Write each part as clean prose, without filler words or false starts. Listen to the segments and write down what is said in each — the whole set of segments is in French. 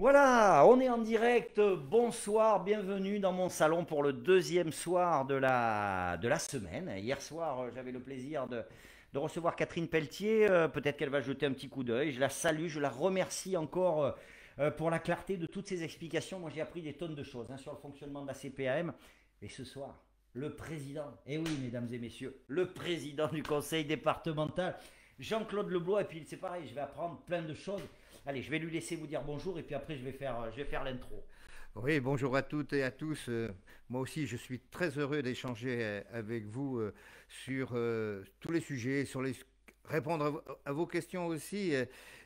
Voilà, on est en direct. Bonsoir, bienvenue dans mon salon pour le deuxième soir de la semaine. Hier soir, j'avais le plaisir de recevoir Catherine Pelletier. Peut-être qu'elle va jeter un petit coup d'œil. Je la salue, je la remercie encore pour la clarté de toutes ses explications. Moi, j'ai appris des tonnes de choses sur le fonctionnement de la CPAM. Et ce soir, le président, et oui, mesdames et messieurs, le président du conseil départemental, Jean-Claude Leblois. Et puis, c'est pareil, je vais apprendre plein de choses. Allez, je vais lui laisser vous dire bonjour et puis après je vais faire l'intro. Oui, bonjour à toutes et à tous. Moi aussi, je suis très heureux d'échanger avec vous sur tous les sujets, répondre à vos questions aussi.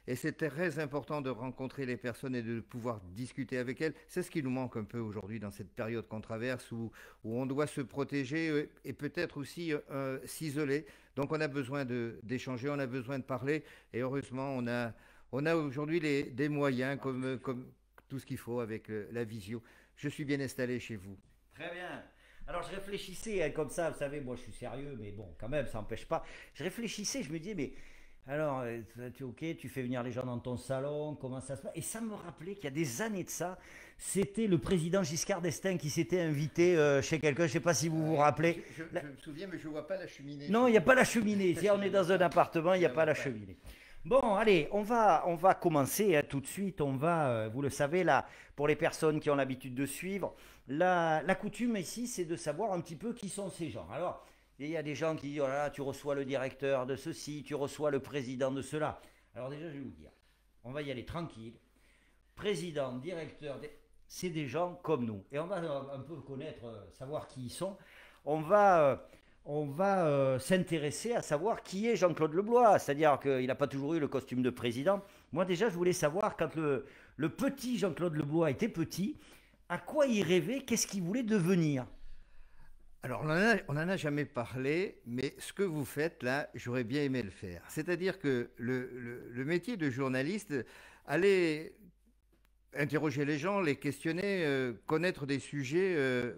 Et c'est très important de rencontrer les personnes et de pouvoir discuter avec elles. C'est ce qui nous manque un peu aujourd'hui dans cette période qu'on traverse où on doit se protéger et peut-être aussi s'isoler. Donc on a besoin d'échanger, on a besoin de parler. Et heureusement, on a aujourd'hui des moyens comme tout ce qu'il faut avec la visio. Je suis bien installé chez vous. Très bien. Alors je réfléchissais comme ça, vous savez, moi je suis sérieux, mais bon, quand même, ça n'empêche pas. Je réfléchissais, je me disais, mais alors, tu ok, tu fais venir les gens dans ton salon, comment ça se passe? Et ça me rappelait qu'il y a des années de ça, c'était le président Giscard d'Estaing qui s'était invité chez quelqu'un, je ne sais pas si vous vous rappelez. La- Je me souviens, mais je ne vois pas la cheminée Non, chez il n'y a vous. pas la cheminée. Si on est dans un appartement, il n'y a Ça pas va la pas. cheminée. Bon, allez, on va commencer tout de suite. Vous le savez, là, pour les personnes qui ont l'habitude de suivre, la coutume ici, c'est de savoir un petit peu qui sont ces gens. Alors, il y a des gens qui disent, oh là là, tu reçois le directeur de ceci, tu reçois le président de cela. Alors déjà, je vais vous dire, on va y aller tranquille. Président, directeur, c'est des gens comme nous. Et on va un peu connaître, savoir qui ils sont. On va, s'intéresser à savoir qui est Jean-Claude Leblois. C'est-à-dire qu'il n'a pas toujours eu le costume de président. Moi déjà, je voulais savoir, quand le petit Jean-Claude Leblois était petit, à quoi il rêvait, qu'est-ce qu'il voulait devenir. Alors, on en a jamais parlé, mais ce que vous faites là, j'aurais bien aimé le faire. C'est-à-dire que le métier de journaliste allait interroger les gens, les questionner, connaître des sujets,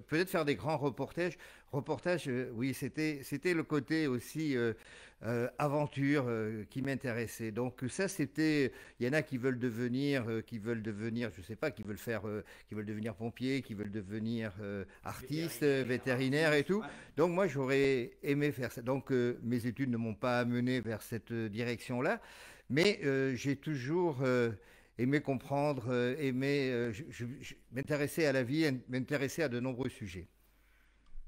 peut-être faire des grands reportages. Reportages, oui, c'était le côté aussi aventure qui m'intéressait. Donc ça, c'était, il y en a qui veulent devenir, je sais pas, qui veulent devenir pompiers, qui veulent devenir artistes, Vétérinaire, vétérinaires et artiste, tout. ouais. Donc moi, j'aurais aimé faire ça. Donc mes études ne m'ont pas amené vers cette direction-là, mais j'ai toujours aimer comprendre, aimer m'intéresser à la vie, m'intéresser à de nombreux sujets.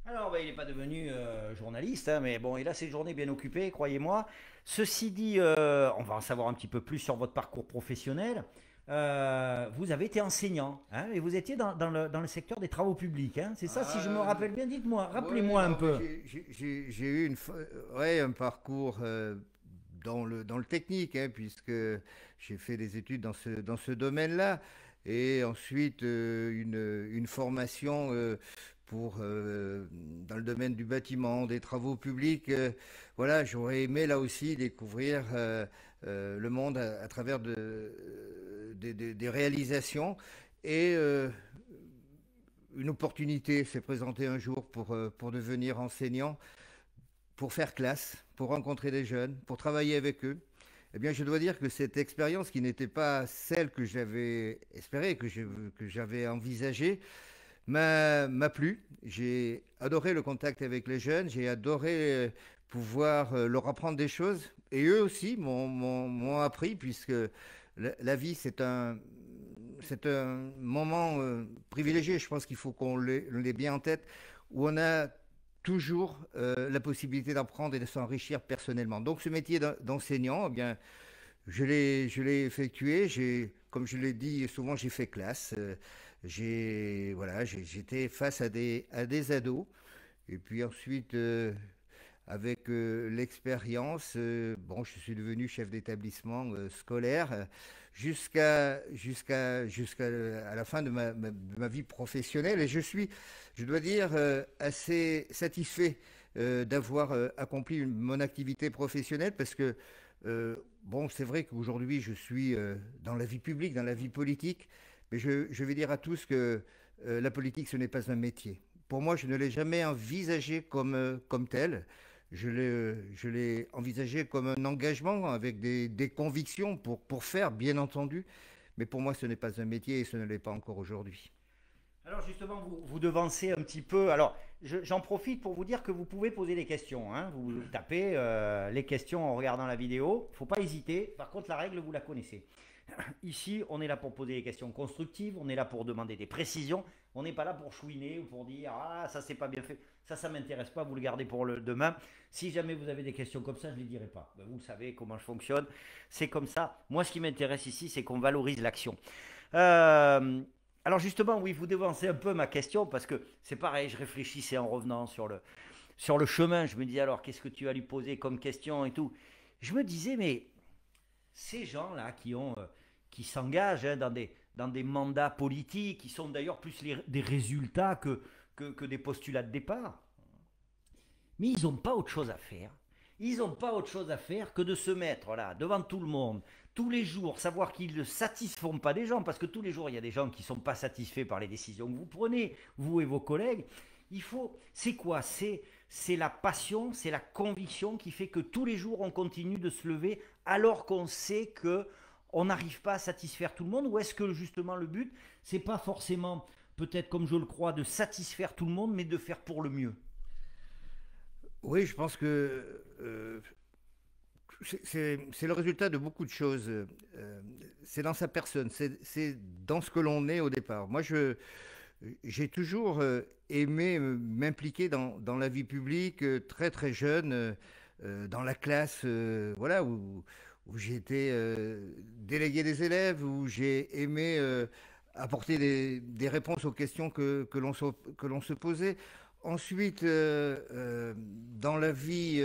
Alors, ben, il n'est pas devenu journaliste, mais bon, il a ses journées bien occupées, croyez-moi. Ceci dit, on va en savoir un petit peu plus sur votre parcours professionnel. Vous avez été enseignant, et vous étiez dans le secteur des travaux publics, c'est ça, si je me Ah, rappelle bien. Dites-moi, ouais, rappelez-moi un non, mais peu. j'ai eu ouais, un parcours dans le technique, puisque j'ai fait des études dans ce domaine-là, et ensuite une formation dans le domaine du bâtiment, des travaux publics. Voilà, j'aurais aimé là aussi découvrir le monde à travers des réalisations. Et une opportunité s'est présentée un jour pour devenir enseignant, pour faire classe, pour rencontrer des jeunes, pour travailler avec eux. Eh bien, je dois dire que cette expérience, qui n'était pas celle que j'avais espérée, que j'avais envisagée, m'a plu. J'ai adoré le contact avec les jeunes, j'ai adoré pouvoir leur apprendre des choses. Et eux aussi m'ont appris, puisque la vie, c'est un moment privilégié. Je pense qu'il faut qu'on l'ait bien en tête, où on a toujours la possibilité d'apprendre et de s'enrichir personnellement. Donc ce métier d'enseignant, eh bien, je l'ai effectué. Comme je l'ai dit souvent, j'ai fait classe. Voilà, j'étais face à des ados. Et puis ensuite, avec l'expérience, bon, je suis devenu chef d'établissement scolaire jusqu'à à la fin de ma vie professionnelle. Et je dois dire, assez satisfait d'avoir accompli mon activité professionnelle, parce que bon, c'est vrai qu'aujourd'hui, je suis dans la vie publique, dans la vie politique, mais je vais dire à tous que la politique, ce n'est pas un métier. Pour moi, je ne l'ai jamais envisagé comme tel. Je l'ai envisagé comme un engagement avec des convictions pour faire, bien entendu. mais pour moi, ce n'est pas un métier et ce ne l'est pas encore aujourd'hui. Alors justement, vous devancez un petit peu. Alors, j'en profite pour vous dire que vous pouvez poser des questions, hein. Vous tapez les questions en regardant la vidéo. Il ne faut pas hésiter. Par contre, la règle, vous la connaissez. Ici, on est là pour poser des questions constructives. On est là pour demander des précisions. On n'est pas là pour chouiner ou pour dire ah ça c'est pas bien fait. Ça m'intéresse pas. Vous le gardez pour le demain. Si jamais vous avez des questions comme ça, je les dirai pas. Ben, vous savez comment je fonctionne. C'est comme ça. Moi, ce qui m'intéresse ici, c'est qu'on valorise l'action. Euh, alors justement, oui, vous devancez un peu ma question parce que c'est pareil, je réfléchissais en revenant sur le chemin. Je me dis alors, qu'est-ce que tu vas lui poser comme question et tout. Je me disais, mais ces gens-là qui s'engagent hein, dans des mandats politiques, qui sont d'ailleurs plus des résultats que des postulats de départ, mais ils n'ont pas autre chose à faire. Ils n'ont pas autre chose à faire que de se mettre là, devant tout le monde, tous les jours, savoir qu'ils ne satisfont pas des gens, parce que tous les jours, il y a des gens qui ne sont pas satisfaits par les décisions que vous prenez, vous et vos collègues. C'est quoi? C'est la passion, c'est la conviction qui fait que tous les jours, on continue de se lever alors qu'on sait que on n'arrive pas à satisfaire tout le monde, ou est-ce que justement le but, c'est pas forcément, peut-être comme je le crois, de satisfaire tout le monde, mais de faire pour le mieux? Oui, je pense que c'est le résultat de beaucoup de choses. C'est dans sa personne, c'est dans ce que l'on est au départ. J'ai toujours aimé m'impliquer dans la vie publique très très jeune, dans la classe, voilà, où j'ai été délégué des élèves, où j'ai aimé apporter des réponses aux questions que l'on se posait. Ensuite, dans la vie,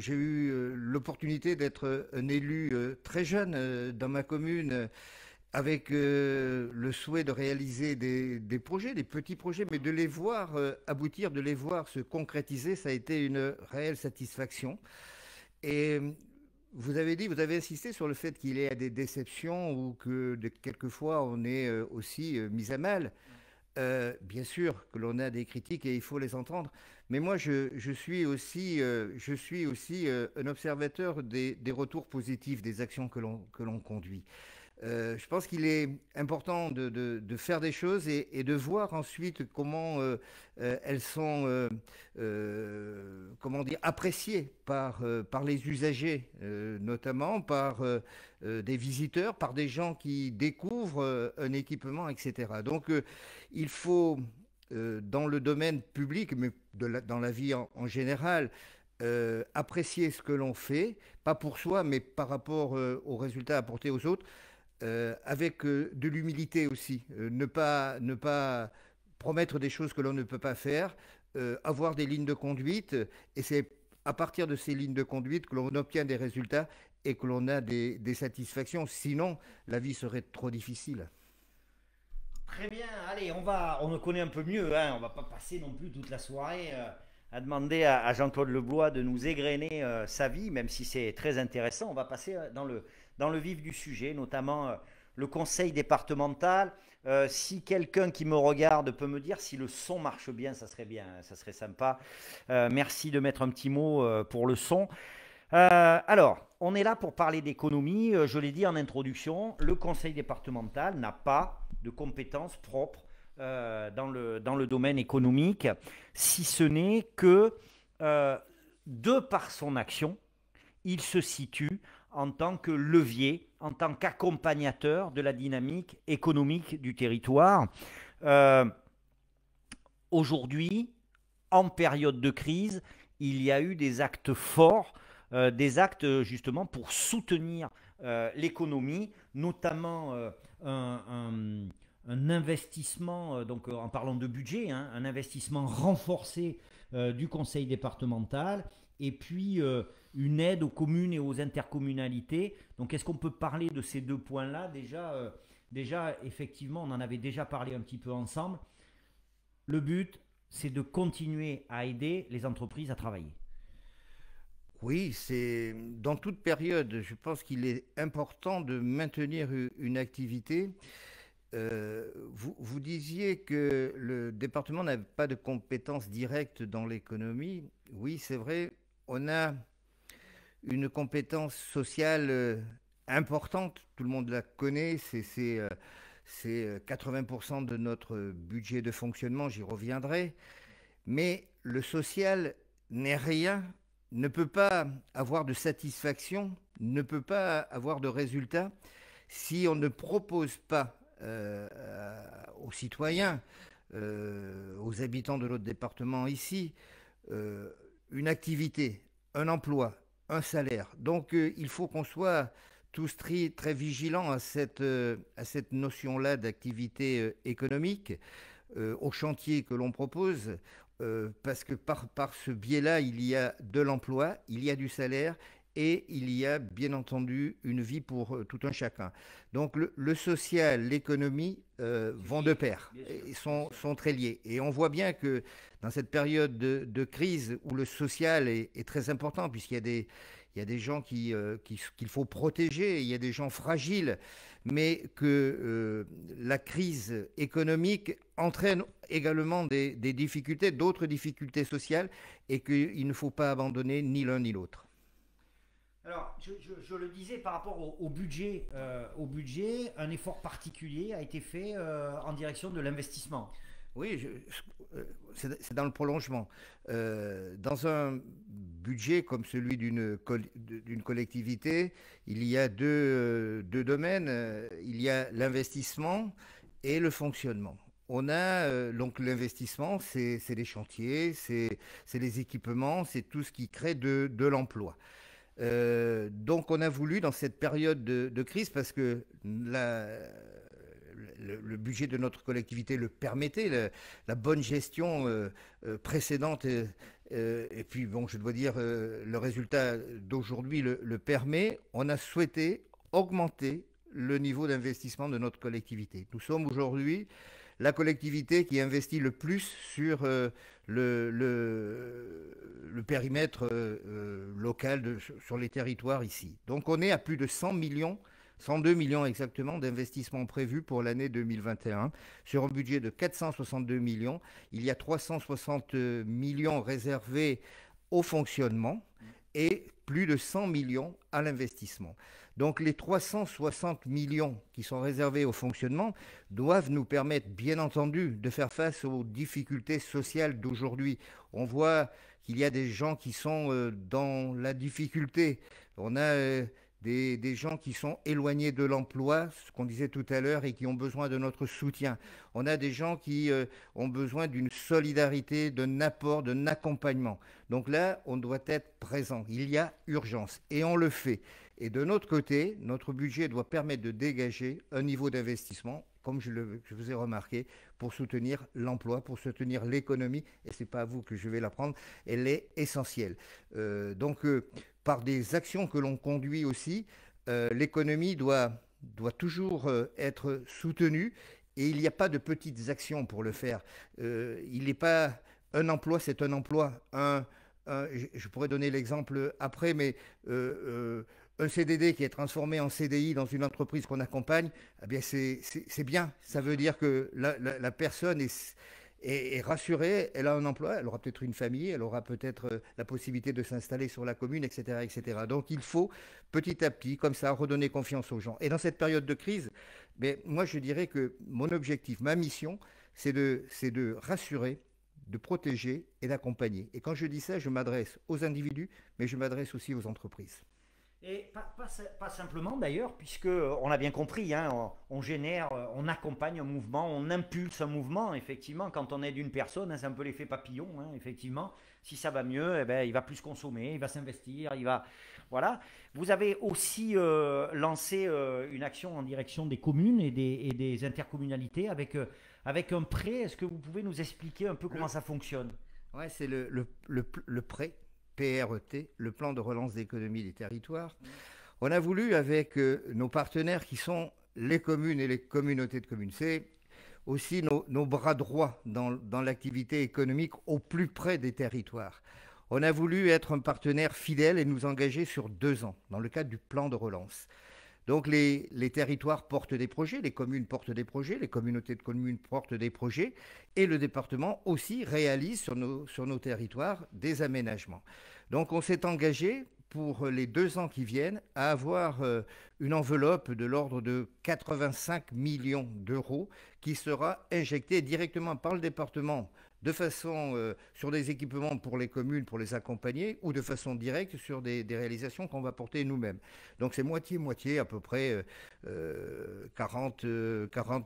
j'ai eu l'opportunité d'être un élu très jeune dans ma commune, avec le souhait de réaliser des projets, des petits projets, mais de les voir aboutir, de les voir se concrétiser, ça a été une réelle satisfaction. Et vous avez insisté sur le fait qu'il y a des déceptions ou que quelquefois on est aussi mis à mal. Bien sûr que l'on a des critiques et il faut les entendre, mais moi je suis aussi un observateur des retours positifs des actions que l'on conduit. Je pense qu'il est important de faire des choses et de voir ensuite comment elles sont comment dire, appréciées par les usagers, notamment par des visiteurs, par des gens qui découvrent un équipement, etc. Donc il faut, dans le domaine public, mais dans la vie en général, apprécier ce que l'on fait, pas pour soi, mais par rapport aux résultats apportés aux autres, avec de l'humilité aussi. Ne pas promettre des choses que l'on ne peut pas faire, avoir des lignes de conduite, et c'est à partir de ces lignes de conduite que l'on obtient des résultats et que l'on a des satisfactions. Sinon, la vie serait trop difficile. Très bien, allez, on me connaît un peu mieux, hein, on va pas passer non plus toute la soirée à demander à Jean-Claude Leblois de nous égrener sa vie, même si c'est très intéressant. On va passer dans le vif du sujet, notamment le conseil départemental. Si quelqu'un qui me regarde peut me dire si le son marche bien, ça serait sympa. Merci de mettre un petit mot pour le son. Alors, on est là pour parler d'économie. Je l'ai dit en introduction, le conseil départemental n'a pas de compétences propres dans le domaine économique, si ce n'est que, de par son action, il se situe en tant que levier, en tant qu'accompagnateur de la dynamique économique du territoire. Euh, Aujourd'hui, en période de crise, il y a eu des actes forts, des actes justement pour soutenir l'économie, notamment un, un- un investissement, donc en parlant de budget, hein, un investissement renforcé du conseil départemental, et puis une aide aux communes et aux intercommunalités. Donc est-ce qu'on peut parler de ces deux points-là déjà, effectivement, on en avait déjà parlé un petit peu ensemble. Le but, c'est de continuer à aider les entreprises à travailler. Oui, c'est dans toute période, je pense qu'il est important de maintenir une activité. Vous disiez que le département n'avait pas de compétences directes dans l'économie. Oui, c'est vrai, on a une compétence sociale importante, tout le monde la connaît, c'est 80% de notre budget de fonctionnement, j'y reviendrai. Mais le social n'est rien, ne peut pas avoir de satisfaction, ne peut pas avoir de résultat si on ne propose pas aux citoyens, aux habitants de notre département ici, euh, une activité, un emploi, un salaire. Donc il faut qu'on soit tous très vigilants à cette notion-là d'activité économique, au chantier que l'on propose, parce que par ce biais-là, il y a de l'emploi, il y a du salaire et il y a bien entendu une vie pour tout un chacun. Donc le social, l'économie vont de pair et sont très liés. Et on voit bien que dans cette période de crise où le social est très important, il y a des gens qu'il faut protéger, il y a des gens fragiles, mais que la crise économique entraîne également des difficultés, d'autres difficultés sociales, et qu'il ne faut pas abandonner ni l'un ni l'autre. Alors, je le disais par rapport au budget, un effort particulier a été fait en direction de l'investissement. Oui, c'est dans le prolongement. Dans un budget comme celui d'une collectivité, il y a deux domaines. Il y a l'investissement et le fonctionnement. On a donc l'investissement, c'est les chantiers, c'est les équipements, c'est tout ce qui crée de l'emploi. Donc on a voulu dans cette période de crise, parce que le budget de notre collectivité le permettait, la bonne gestion précédente, et puis bon, je dois dire, le résultat d'aujourd'hui le permet, on a souhaité augmenter le niveau d'investissement de notre collectivité. Nous sommes aujourd'hui la collectivité qui investit le plus sur le périmètre local sur les territoires ici. Donc on est à plus de 100 millions, 102 millions exactement d'investissements prévus pour l'année 2021. Sur un budget de 462 millions, il y a 360 millions réservés au fonctionnement et plus de 100 millions à l'investissement. Donc les 360 millions qui sont réservés au fonctionnement doivent nous permettre, bien entendu, de faire face aux difficultés sociales d'aujourd'hui. On voit qu'il y a des gens qui sont dans la difficulté. On a des gens qui sont éloignés de l'emploi, ce qu'on disait tout à l'heure, et qui ont besoin de notre soutien. On a des gens qui ont besoin d'une solidarité, d'un apport, d'un accompagnement. Donc là, on doit être présent. Il y a urgence et on le fait. Et de notre côté, notre budget doit permettre de dégager un niveau d'investissement, comme je vous ai remarqué, pour soutenir l'emploi, pour soutenir l'économie. Et ce n'est pas à vous que je vais l'apprendre, elle est essentielle. Donc, par des actions que l'on conduit aussi, l'économie doit toujours être soutenue. Et il n'y a pas de petites actions pour le faire. Il n'est pas un emploi, c'est un emploi. Je pourrais donner l'exemple après, mais un CDD qui est transformé en CDI dans une entreprise qu'on accompagne, eh bien c'est bien. Ça veut dire que la personne est rassurée, elle a un emploi, elle aura peut-être une famille, elle aura peut-être la possibilité de s'installer sur la commune, etc., etc. Donc il faut petit à petit, comme ça, redonner confiance aux gens. Et dans cette période de crise, mais moi je dirais que mon objectif, ma mission, c'est de rassurer, de protéger et d'accompagner. Et quand je dis ça, je m'adresse aux individus, mais je m'adresse aussi aux entreprises. Et pas simplement d'ailleurs, puisque on a bien compris, hein, on génère, on accompagne un mouvement, on impulse un mouvement, effectivement, quand on aide une personne, hein, c'est un peu l'effet papillon, hein, effectivement, si ça va mieux, eh ben, il va plus consommer, il va s'investir, il va... Voilà. Vous avez aussi lancé une action en direction des communes et des intercommunalités avec un prêt. Est-ce que vous pouvez nous expliquer un peu comment ça fonctionne? Ouais, c'est le prêt, PRET, le plan de relance d'économie des territoires. On a voulu, avec nos partenaires qui sont les communes et les communautés de communes, c'est aussi nos bras droits dans l'activité économique au plus près des territoires. On a voulu être un partenaire fidèle et nous engager sur 2 ans dans le cadre du plan de relance. Donc les territoires portent des projets, les communes portent des projets, les communautés de communes portent des projets et le département aussi réalise sur nos territoires des aménagements. Donc on s'est engagé pour les 2 ans qui viennent, à avoir une enveloppe de l'ordre de 85 millions d'euros qui sera injectée directement par le département de façon sur des équipements pour les communes, pour les accompagner, ou de façon directe sur des réalisations qu'on va porter nous-mêmes. Donc c'est moitié-moitié, à peu près 40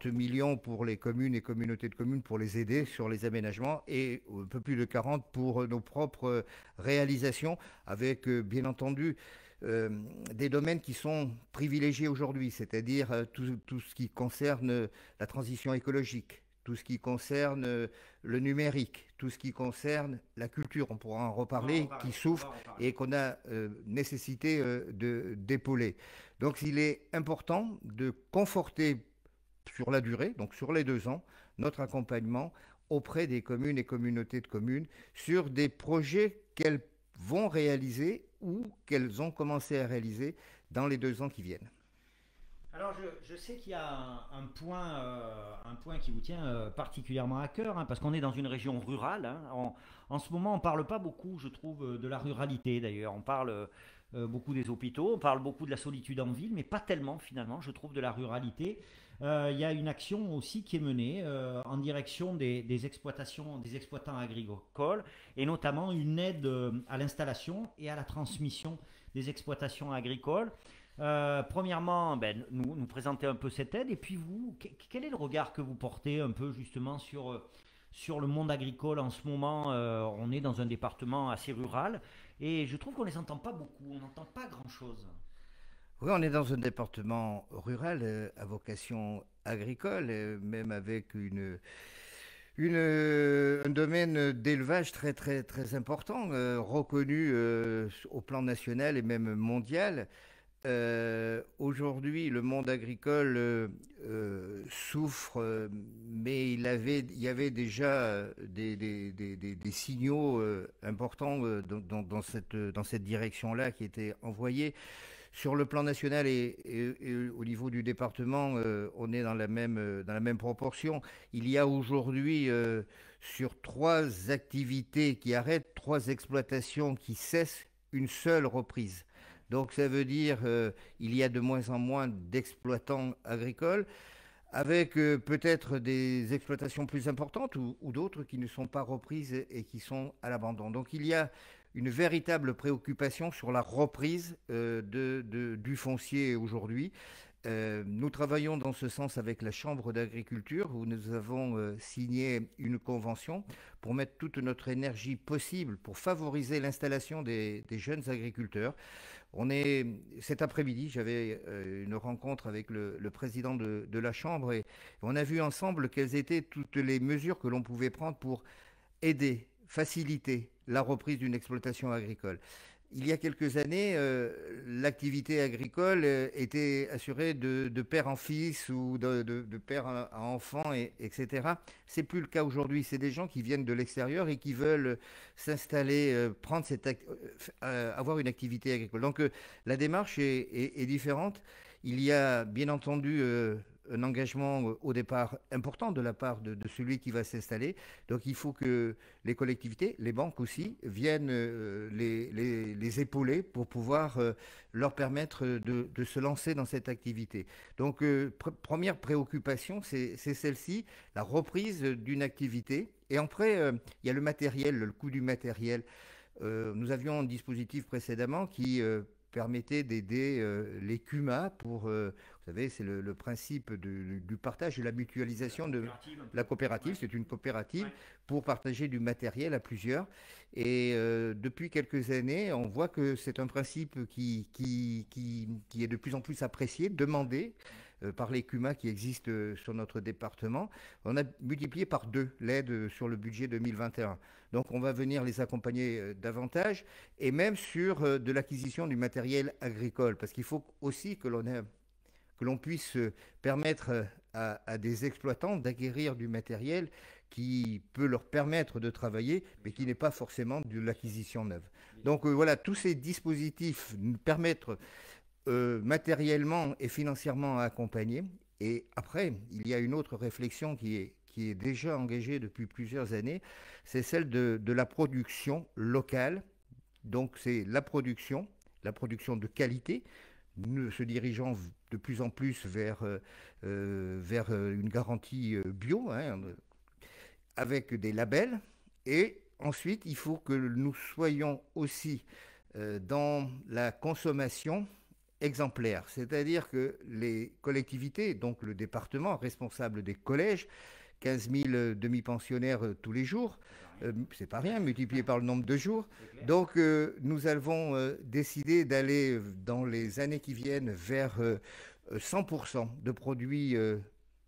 millions pour les communes et communautés de communes pour les aider sur les aménagements, et un peu plus de 40 pour nos propres réalisations, avec bien entendu des domaines qui sont privilégiés aujourd'hui, c'est-à-dire tout ce qui concerne la transition écologique, tout ce qui concerne le numérique, tout ce qui concerne la culture, on pourra en reparler, qui souffre et qu'on a nécessité d'épauler. Donc il est important de conforter sur la durée, donc sur les 2 ans, notre accompagnement auprès des communes et communautés de communes sur des projets qu'elles vont réaliser ou qu'elles ont commencé à réaliser dans les 2 ans qui viennent. Alors je sais qu'il y a un point qui vous tient particulièrement à cœur, hein, parce qu'on est dans une région rurale. Hein. En ce moment, on ne parle pas beaucoup, je trouve, de la ruralité d'ailleurs. On parle beaucoup des hôpitaux, on parle beaucoup de la solitude en ville, mais pas tellement finalement, je trouve, de la ruralité. Il y a une action aussi qui est menée en direction des exploitations, des exploitants agricoles, et notamment une aide à l'installation et à la transmission des exploitations agricoles. Premièrement, ben, nous présenter un peu cette aide, et puis vous, quel est le regard que vous portez un peu justement sur le monde agricole en ce moment? On est dans un département assez rural, et je trouve qu'on ne les entend pas beaucoup, on n'entend pas grand-chose. Oui, on est dans un département rural à vocation agricole, même avec un domaine d'élevage très très très important, reconnu au plan national et même mondial. Aujourd'hui, le monde agricole souffre, mais il y avait déjà des signaux importants dans cette direction-là qui étaient envoyés. Sur le plan national et au niveau du département, on est dans la même proportion. Il y a aujourd'hui, sur 3 activités qui arrêtent, 3 exploitations qui cessent, une seule reprise. Donc ça veut dire il y a de moins en moins d'exploitants agricoles, avec peut-être des exploitations plus importantes ou d'autres qui ne sont pas reprises et qui sont à l'abandon. Donc il y a une véritable préoccupation sur la reprise du foncier aujourd'hui. Nous travaillons dans ce sens avec la Chambre d'agriculture, où nous avons signé une convention pour mettre toute notre énergie possible pour favoriser l'installation des jeunes agriculteurs. Cet après-midi, j'avais une rencontre avec le président de la Chambre, et on a vu ensemble quelles étaient toutes les mesures que l'on pouvait prendre pour aider, faciliter la reprise d'une exploitation agricole. Il y a quelques années, l'activité agricole était assurée de père en fils ou de père à enfant, etc. C'est plus le cas aujourd'hui. C'est des gens qui viennent de l'extérieur et qui veulent s'installer, avoir une activité agricole. Donc la démarche est différente. Il y a bien entendu un engagement au départ important de la part de celui qui va s'installer. Donc il faut que les collectivités, les banques aussi, viennent les épauler pour pouvoir leur permettre de se lancer dans cette activité. Donc première préoccupation, c'est celle-ci, la reprise d'une activité. Et après, il y a le matériel, le coût du matériel. Nous avions un dispositif précédemment qui permettait d'aider les CUMA pour, vous savez, c'est le principe du partage et la mutualisation de la coopérative. Ouais. C'est une coopérative, ouais, pour partager du matériel à plusieurs. Et depuis quelques années, on voit que c'est un principe qui est de plus en plus apprécié, demandé par les CUMA qui existent sur notre département. On a multiplié par 2 l'aide sur le budget 2021. Donc on va venir les accompagner davantage, et même sur de l'acquisition du matériel agricole, parce qu'il faut aussi que l'on puisse permettre à des exploitants d'acquérir du matériel qui peut leur permettre de travailler, mais qui n'est pas forcément de l'acquisition neuve. Donc voilà, tous ces dispositifs nous permettent matériellement et financièrement à accompagner. Et après, il y a une autre réflexion qui est déjà engagée depuis plusieurs années, c'est celle de la production locale. Donc c'est la production, la production de qualité, se dirigeant de plus en plus vers une garantie bio, hein, avec des labels. Et ensuite, il faut que nous soyons aussi dans la consommation exemplaire, c'est-à-dire que les collectivités, donc le département responsable des collèges, 15 000 demi-pensionnaires tous les jours, c'est pas rien, multiplié par le nombre de jours. Donc nous avons décidé d'aller dans les années qui viennent vers 100% de produits,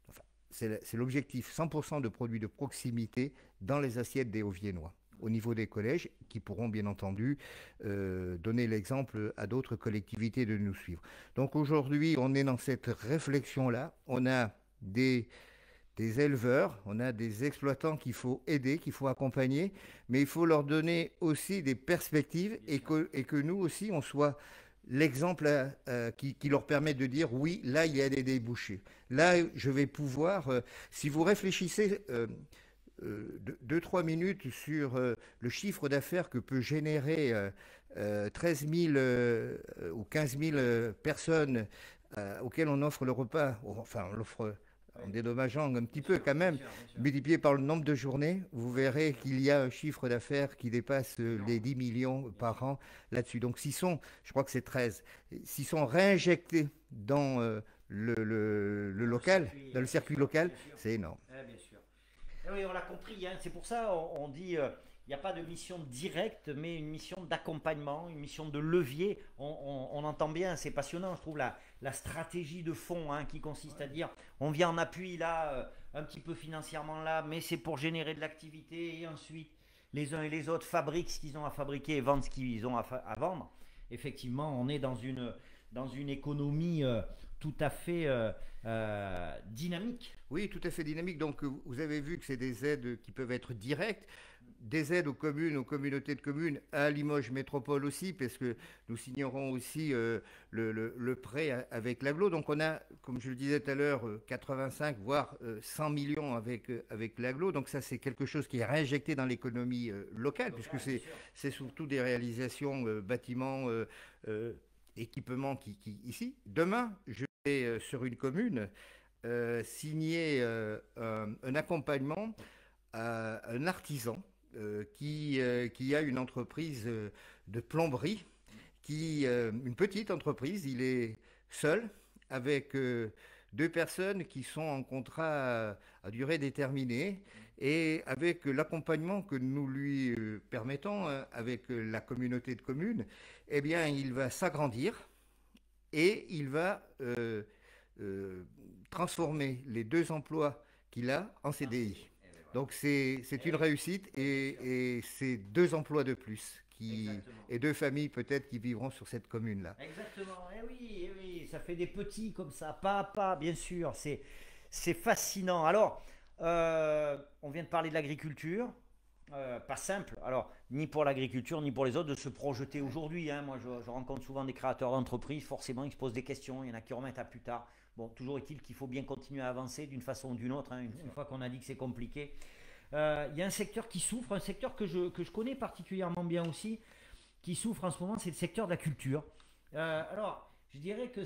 enfin, c'est l'objectif, 100% de produits de proximité dans les assiettes des Hauts-Viennois au niveau des collèges, qui pourront bien entendu donner l'exemple à d'autres collectivités de nous suivre. Donc aujourd'hui, on est dans cette réflexion-là. On a des éleveurs, on a des exploitants qu'il faut aider, qu'il faut accompagner, mais il faut leur donner aussi des perspectives et que nous aussi, on soit l'exemple qui leur permet de dire oui, là, il y a des débouchés. Là, je vais pouvoir, si vous réfléchissez 2-3 minutes sur le chiffre d'affaires que peut générer 13 000 ou 15 000 personnes auxquelles on offre le repas, enfin on l'offre en dédommageant un petit peu quand même, multiplié par le nombre de journées, vous verrez qu'il y a un chiffre d'affaires qui dépasse les 10 millions par an là-dessus. Donc je crois que c'est 13, s'ils sont réinjectés dans le local, dans le circuit local, c'est énorme. Bien sûr. Oui, on l'a compris, hein. C'est pour ça on dit il n'y a pas de mission directe, mais une mission d'accompagnement, une mission de levier. On entend bien, c'est passionnant, je trouve, la stratégie de fond, hein, qui consiste à dire on vient en appui là, un petit peu financièrement là, mais c'est pour générer de l'activité et ensuite les uns et les autres fabriquent ce qu'ils ont à fabriquer et vendent ce qu'ils ont à vendre. Effectivement, on est dans une économie tout à fait dynamique. Oui, tout à fait dynamique. Donc, vous avez vu que c'est des aides qui peuvent être directes, des aides aux communes, aux communautés de communes, à Limoges Métropole aussi, parce que nous signerons aussi le prêt avec l'aglo. Donc, on a, comme je le disais tout à l'heure, 85 voire 100 millions avec l'aglo. Donc, ça, c'est quelque chose qui est réinjecté dans l'économie locale, puisque c'est surtout des réalisations bâtiments, équipements qui ici. Demain, je vais sur une commune signer un accompagnement à un artisan qui a une entreprise de plomberie, une petite entreprise. Il est seul avec deux personnes qui sont en contrat à durée déterminée et avec l'accompagnement que nous lui permettons avec la communauté de communes, eh bien, il va s'agrandir et il va transformer les 2 emplois qu'il a en CDI. Donc c'est une réussite et c'est 2 emplois de plus et 2 familles peut-être qui vivront sur cette commune-là. Exactement, eh oui, ça fait des petits comme ça, pas à pas, bien sûr, c'est fascinant. Alors, on vient de parler de l'agriculture, pas simple, alors ni pour l'agriculture ni pour les autres de se projeter aujourd'hui, hein. Moi je rencontre souvent des créateurs d'entreprises, forcément ils se posent des questions, il y en a qui remettent à plus tard. Bon, toujours est-il qu'il faut bien continuer à avancer d'une façon ou d'une autre, hein, une fois qu'on a dit que c'est compliqué. Il y a un secteur qui souffre, un secteur que je connais particulièrement bien aussi, qui souffre en ce moment, c'est le secteur de la culture. Alors, je dirais que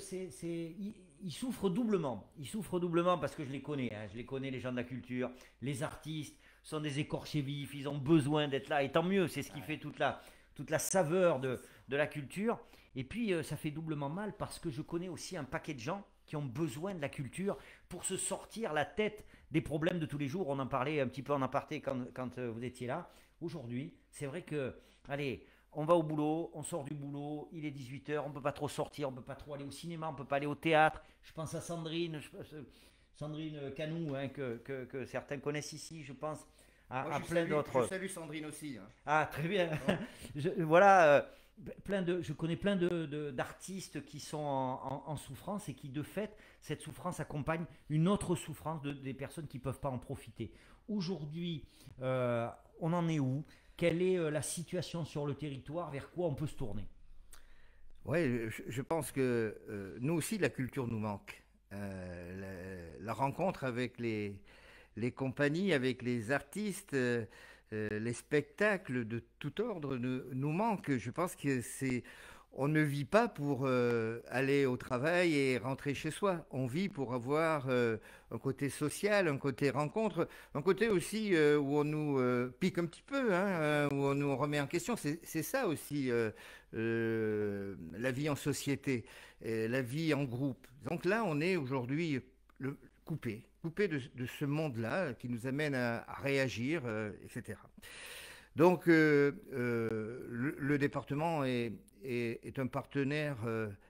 il souffre doublement. Il souffre doublement parce que je les connais, hein, je les connais, les gens de la culture, les artistes sont des écorchés vifs, ils ont besoin d'être là, et tant mieux, c'est ce qui fait toute la saveur de la culture. Et puis, ça fait doublement mal parce que je connais aussi un paquet de gens qui ont besoin de la culture pour se sortir la tête des problèmes de tous les jours. On en parlait un petit peu en aparté quand vous étiez là. Aujourd'hui, c'est vrai que, allez, on va au boulot, on sort du boulot, il est 18h, on ne peut pas trop sortir, on ne peut pas trop aller au cinéma, on ne peut pas aller au théâtre. Je pense à Sandrine Canou, hein, que certains connaissent ici, je pense à plein d'autres. Je salue Sandrine aussi. Hein. Ah, très bien. Voilà. Je connais plein d'artistes qui sont en souffrance et qui, de fait, cette souffrance accompagne une autre souffrance des personnes qui ne peuvent pas en profiter. Aujourd'hui, on en est où? Quelle est la situation sur le territoire? Vers quoi on peut se tourner? Oui, je pense que nous aussi, la culture nous manque. La rencontre avec les compagnies, avec les artistes, les spectacles de tout ordre nous manquent. Je pense que on ne vit pas pour aller au travail et rentrer chez soi. On vit pour avoir un côté social, un côté rencontre, un côté aussi où on nous pique un petit peu, hein, où on nous remet en question. C'est ça aussi la vie en société, la vie en groupe. Donc là, on est aujourd'hui coupé de ce monde-là qui nous amène à réagir, etc. Donc, le département est un partenaire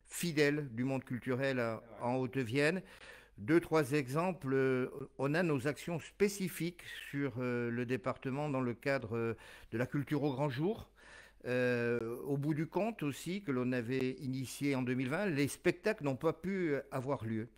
fidèle du monde culturel en Haute-Vienne. Deux, trois exemples. On a nos actions spécifiques sur le département dans le cadre de la culture au grand jour. Au bout du compte aussi, que l'on avait initié en 2020, les spectacles n'ont pas pu avoir lieu.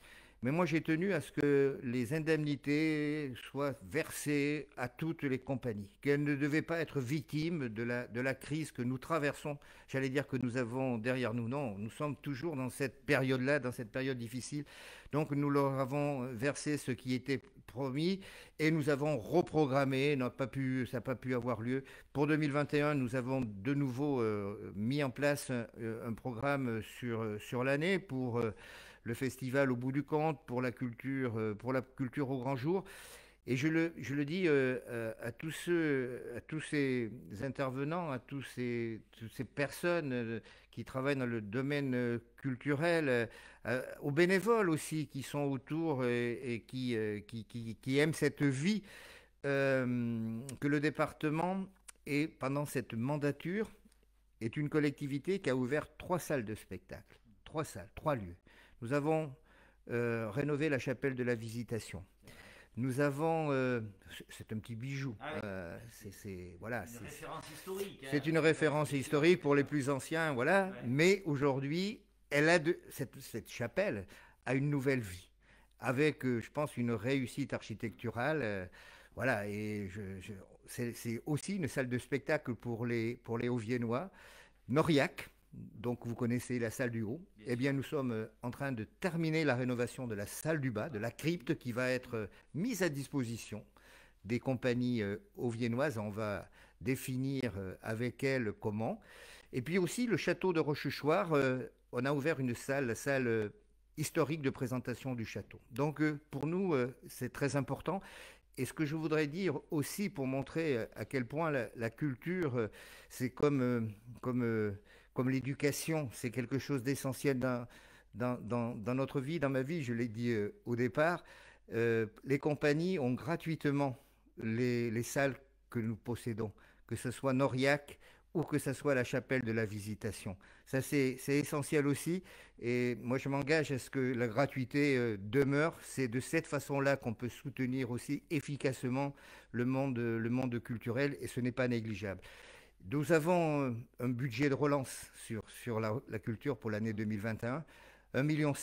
Mais moi, j'ai tenu à ce que les indemnités soient versées à toutes les compagnies, qu'elles ne devaient pas être victimes de la crise que nous traversons. J'allais dire que nous avons derrière nous. Non, nous sommes toujours dans cette période-là, dans cette période difficile. Donc, nous leur avons versé ce qui était promis et nous avons reprogrammé. Ça n'a pas pu avoir lieu. Pour 2021, nous avons de nouveau mis en place un programme sur l'année pour le festival au bout du compte, pour la culture au grand jour. Et je le dis à tous ces intervenants, toutes ces personnes qui travaillent dans le domaine culturel, aux bénévoles aussi qui sont autour et qui aiment cette vie, que le département, et pendant cette mandature, est une collectivité qui a ouvert 3 salles de spectacle. 3 salles, 3 lieux. Nous avons rénové la chapelle de la Visitation. Nous avons, c'est un petit bijou. Ah oui. Voilà, Une référence historique. c'est une référence historique pour les plus anciens, voilà. Ouais. Mais aujourd'hui, cette chapelle a une nouvelle vie, avec, je pense, une réussite architecturale. Voilà, et c'est aussi une salle de spectacle pour les Hauts-Viennois. Noriac, donc vous connaissez la salle du haut, eh bien nous sommes en train de terminer la rénovation de la salle du bas, de la crypte qui va être mise à disposition des compagnies hauts-viennoises. On va définir avec elles comment. Et puis aussi le château de Rochechouart, on a ouvert une salle, la salle historique de présentation du château. Donc pour nous, c'est très important. Et ce que je voudrais dire aussi pour montrer à quel point la culture, c'est comme l'éducation, c'est quelque chose d'essentiel dans notre vie, dans ma vie, je l'ai dit au départ, les compagnies ont gratuitement les salles que nous possédons, que ce soit Noriac ou que ce soit la chapelle de la Visitation. Ça, c'est essentiel aussi. Et moi, je m'engage à ce que la gratuité demeure. C'est de cette façon-là qu'on peut soutenir aussi efficacement le monde culturel, et ce n'est pas négligeable. Nous avons un budget de relance sur la culture pour l'année 2021, 1,5 million,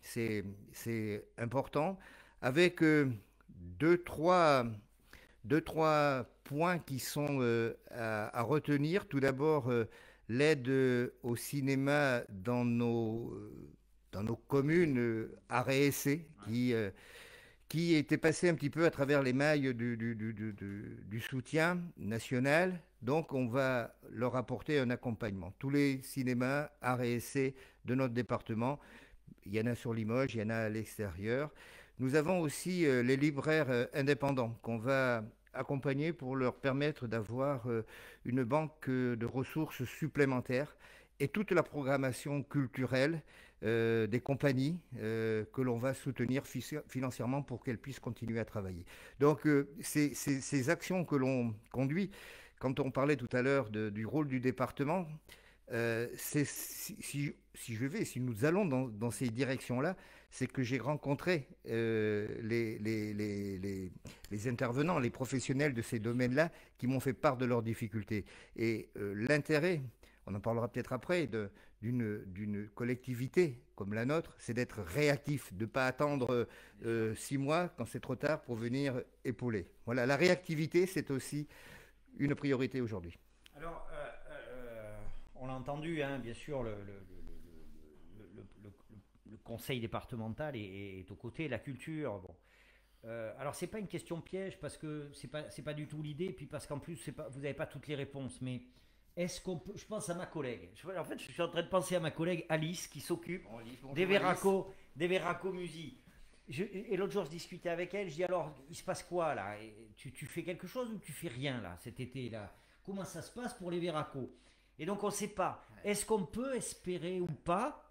c'est important, avec deux, trois points qui sont à retenir. Tout d'abord, l'aide au cinéma dans nos communes, arrêt et essai, qui était passé un petit peu à travers les mailles du soutien national. Donc, on va leur apporter un accompagnement. Tous les cinémas, arts et essais de notre département, il y en a sur Limoges, il y en a à l'extérieur. Nous avons aussi les libraires indépendants qu'on va accompagner pour leur permettre d'avoir une banque de ressources supplémentaires, et toute la programmation culturelle des compagnies que l'on va soutenir financièrement pour qu'elles puissent continuer à travailler. Donc, ces actions que l'on conduit, quand on parlait tout à l'heure du rôle du département, si nous allons dans ces directions-là, c'est que j'ai rencontré les intervenants, les professionnels de ces domaines-là qui m'ont fait part de leurs difficultés. Et l'intérêt, on en parlera peut-être après, d'une collectivité comme la nôtre, c'est d'être réactif, de ne pas attendre 6 mois quand c'est trop tard pour venir épauler. Voilà, la réactivité, c'est aussi une priorité aujourd'hui. Alors, on l'a entendu, hein, bien sûr, le conseil départemental est aux côtés, la culture. Bon. Alors, c'est pas une question piège parce que c'est pas du tout l'idée, puis parce qu'en plus, vous n'avez pas toutes les réponses, mais est-ce qu'on peut, je pense à ma collègue, en fait je suis en train de penser à ma collègue Alice qui s'occupe Bon, Alice, des bonjour Alice. Veraco, des Veraco Music. Et l'autre jour je discutais avec elle, je dis alors il se passe quoi là? Tu fais quelque chose ou tu fais rien là cet été là? Comment ça se passe pour les Veraco? Et donc on ne sait pas. Est-ce qu'on peut espérer ou pas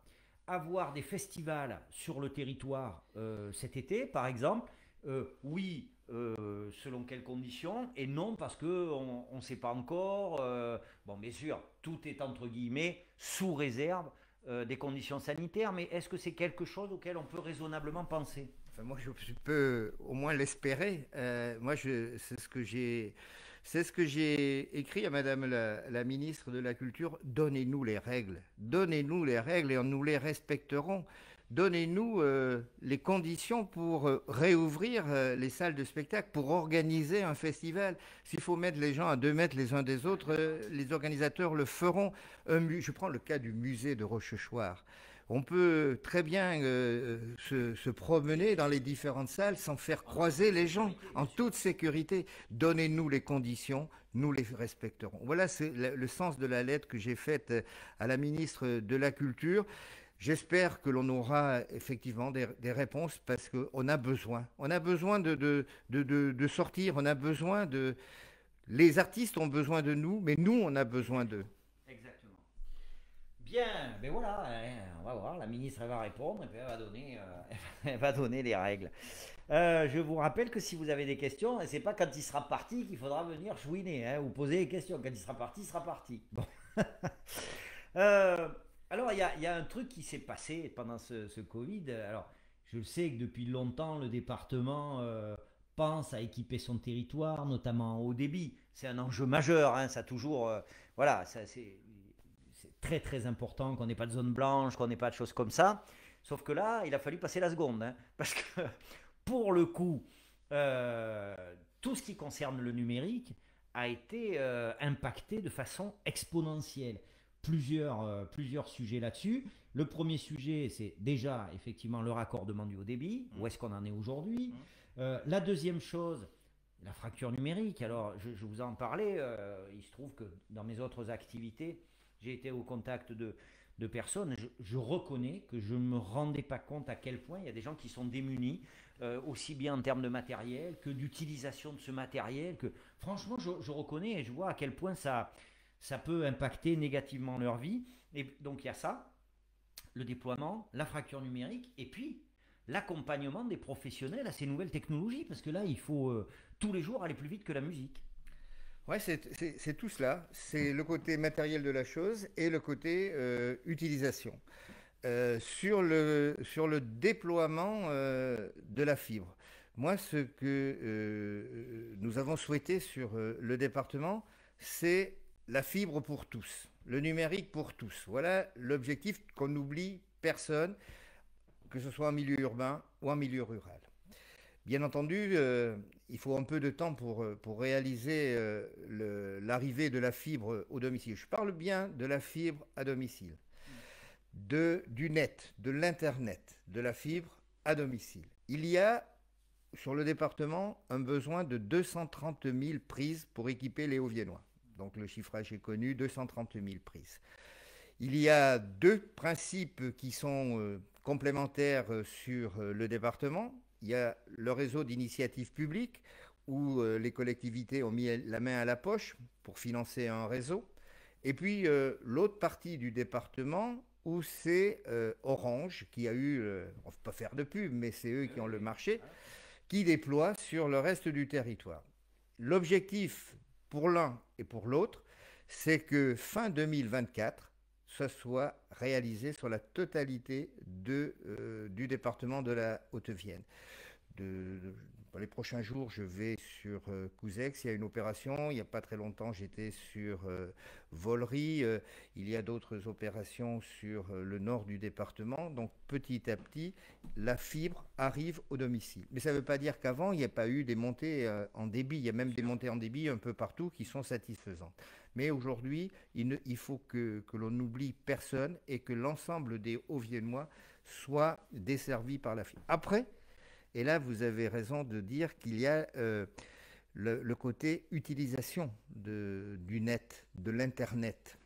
avoir des festivals sur le territoire cet été, par exemple? Oui, selon quelles conditions? Et non, parce qu'on ne sait pas encore. Bon, bien sûr, tout est entre guillemets sous réserve des conditions sanitaires, mais est-ce que c'est quelque chose auquel on peut raisonnablement penser? Enfin, moi, je peux au moins l'espérer. C'est ce que j'ai écrit à Madame la ministre de la Culture. Donnez-nous les règles et nous les respecterons. Donnez-nous les conditions pour réouvrir les salles de spectacle, pour organiser un festival. S'il faut mettre les gens à 2 mètres les uns des autres, les organisateurs le feront. Je prends le cas du musée de Rochechouart. On peut très bien se promener dans les différentes salles sans faire croiser les gens en toute sécurité. Donnez-nous les conditions, nous les respecterons. Voilà, c'est le sens de la lettre que j'ai faite à la ministre de la Culture. J'espère que l'on aura effectivement des réponses parce qu'on a besoin. On a besoin de sortir, on a besoin de... Les artistes ont besoin de nous, mais nous, on a besoin d'eux. Exactement. Bien, ben voilà, on va voir, la ministre elle va répondre et puis elle va donner les règles. Je vous rappelle que si vous avez des questions, c'est pas quand il sera parti qu'il faudra venir chouiner, hein, ou poser des questions. Quand il sera parti, il sera parti. Bon. Euh, alors, il y a un truc qui s'est passé pendant ce Covid. Alors, je sais que depuis longtemps, le département pense à équiper son territoire, notamment en haut débit. C'est un enjeu majeur, hein, ça a toujours. Voilà, c'est très très important qu'on n'ait pas de zone blanche, qu'on n'ait pas de choses comme ça. Sauf que là, il a fallu passer la seconde, hein, parce que pour le coup, euh, tout ce qui concerne le numérique a été impacté de façon exponentielle. Plusieurs sujets là-dessus. Le premier sujet, c'est déjà effectivement le raccordement du haut débit. Où est-ce qu'on en est aujourd'hui? La deuxième chose, la fracture numérique. Alors, je vous en parlais. Il se trouve que dans mes autres activités, j'ai été au contact de personnes. Je reconnais que je ne me rendais pas compte à quel point il y a des gens qui sont démunis, aussi bien en termes de matériel que d'utilisation de ce matériel. Que, franchement, je reconnais et je vois à quel point ça peut impacter négativement leur vie. Et donc, il y a ça, le déploiement, la fracture numérique, et puis l'accompagnement des professionnels à ces nouvelles technologies, parce que là, il faut tous les jours aller plus vite que la musique. Ouais, c'est tout cela. C'est le côté matériel de la chose et le côté utilisation. Sur le déploiement de la fibre, moi, ce que nous avons souhaité sur le département, c'est la fibre pour tous, le numérique pour tous. Voilà l'objectif qu'on n'oublie personne, que ce soit en milieu urbain ou en milieu rural. Bien entendu, il faut un peu de temps pour réaliser l'arrivée de la fibre au domicile. Je parle bien de la fibre à domicile, du net, de l'Internet, de la fibre à domicile. Il y a sur le département un besoin de 230 000 prises pour équiper les Hauts-Viennois. Donc le chiffrage est connu, 230 000 prises. Il y a 2 principes qui sont complémentaires sur le département. Il y a le réseau d'initiatives publiques où les collectivités ont mis la main à la poche pour financer un réseau. Et puis l'autre partie du département où c'est Orange qui a eu, on ne peut pas faire de pub, mais c'est eux qui ont le marché, qui déploie sur le reste du territoire. L'objectif pour l'un et pour l'autre, c'est que fin 2024, ça soit réalisé sur la totalité du département de la Haute-Vienne. Dans les prochains jours, je vais sur Couzex, il y a une opération. Il n'y a pas très longtemps, j'étais sur Vollery. Il y a d'autres opérations sur le nord du département. Donc petit à petit, la fibre arrive au domicile. Mais ça ne veut pas dire qu'avant, il n'y a pas eu des montées en débit. Il y a même des montées en débit un peu partout qui sont satisfaisantes. Mais aujourd'hui, il faut que l'on n'oublie personne et que l'ensemble des Hauts-Viennois soient desservis par la fibre. Après, et là, vous avez raison de dire qu'il y a le côté utilisation du net, de l'Internet.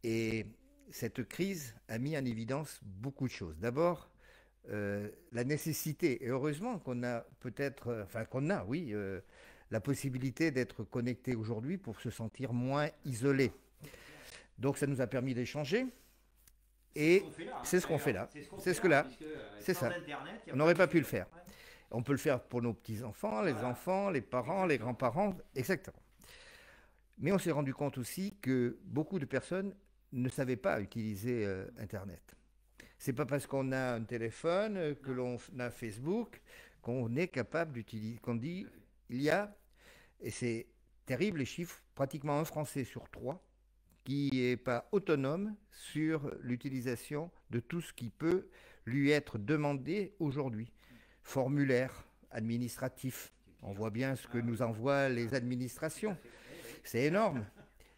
Et cette crise a mis en évidence beaucoup de choses. D'abord, la nécessité, et heureusement qu'on a peut-être, enfin qu'on a, oui, la possibilité d'être connecté aujourd'hui pour se sentir moins isolé. Donc ça nous a permis d'échanger. Et c'est ce qu'on fait là. C'est ce que là. C'est ça. On n'aurait pas pu le faire. On peut le faire pour nos petits-enfants, les enfants, les parents, les grands-parents, etc. Mais on s'est rendu compte aussi que beaucoup de personnes ne savaient pas utiliser Internet. C'est pas parce qu'on a un téléphone, que l'on a Facebook, qu'on est capable d'utiliser, qu'on dit, il y a, et c'est terrible les chiffres, pratiquement un Français sur trois qui n'est pas autonome sur l'utilisation de tout ce qui peut lui être demandé aujourd'hui. Formulaire administratif. On voit bien ce que nous envoient les administrations. C'est énorme.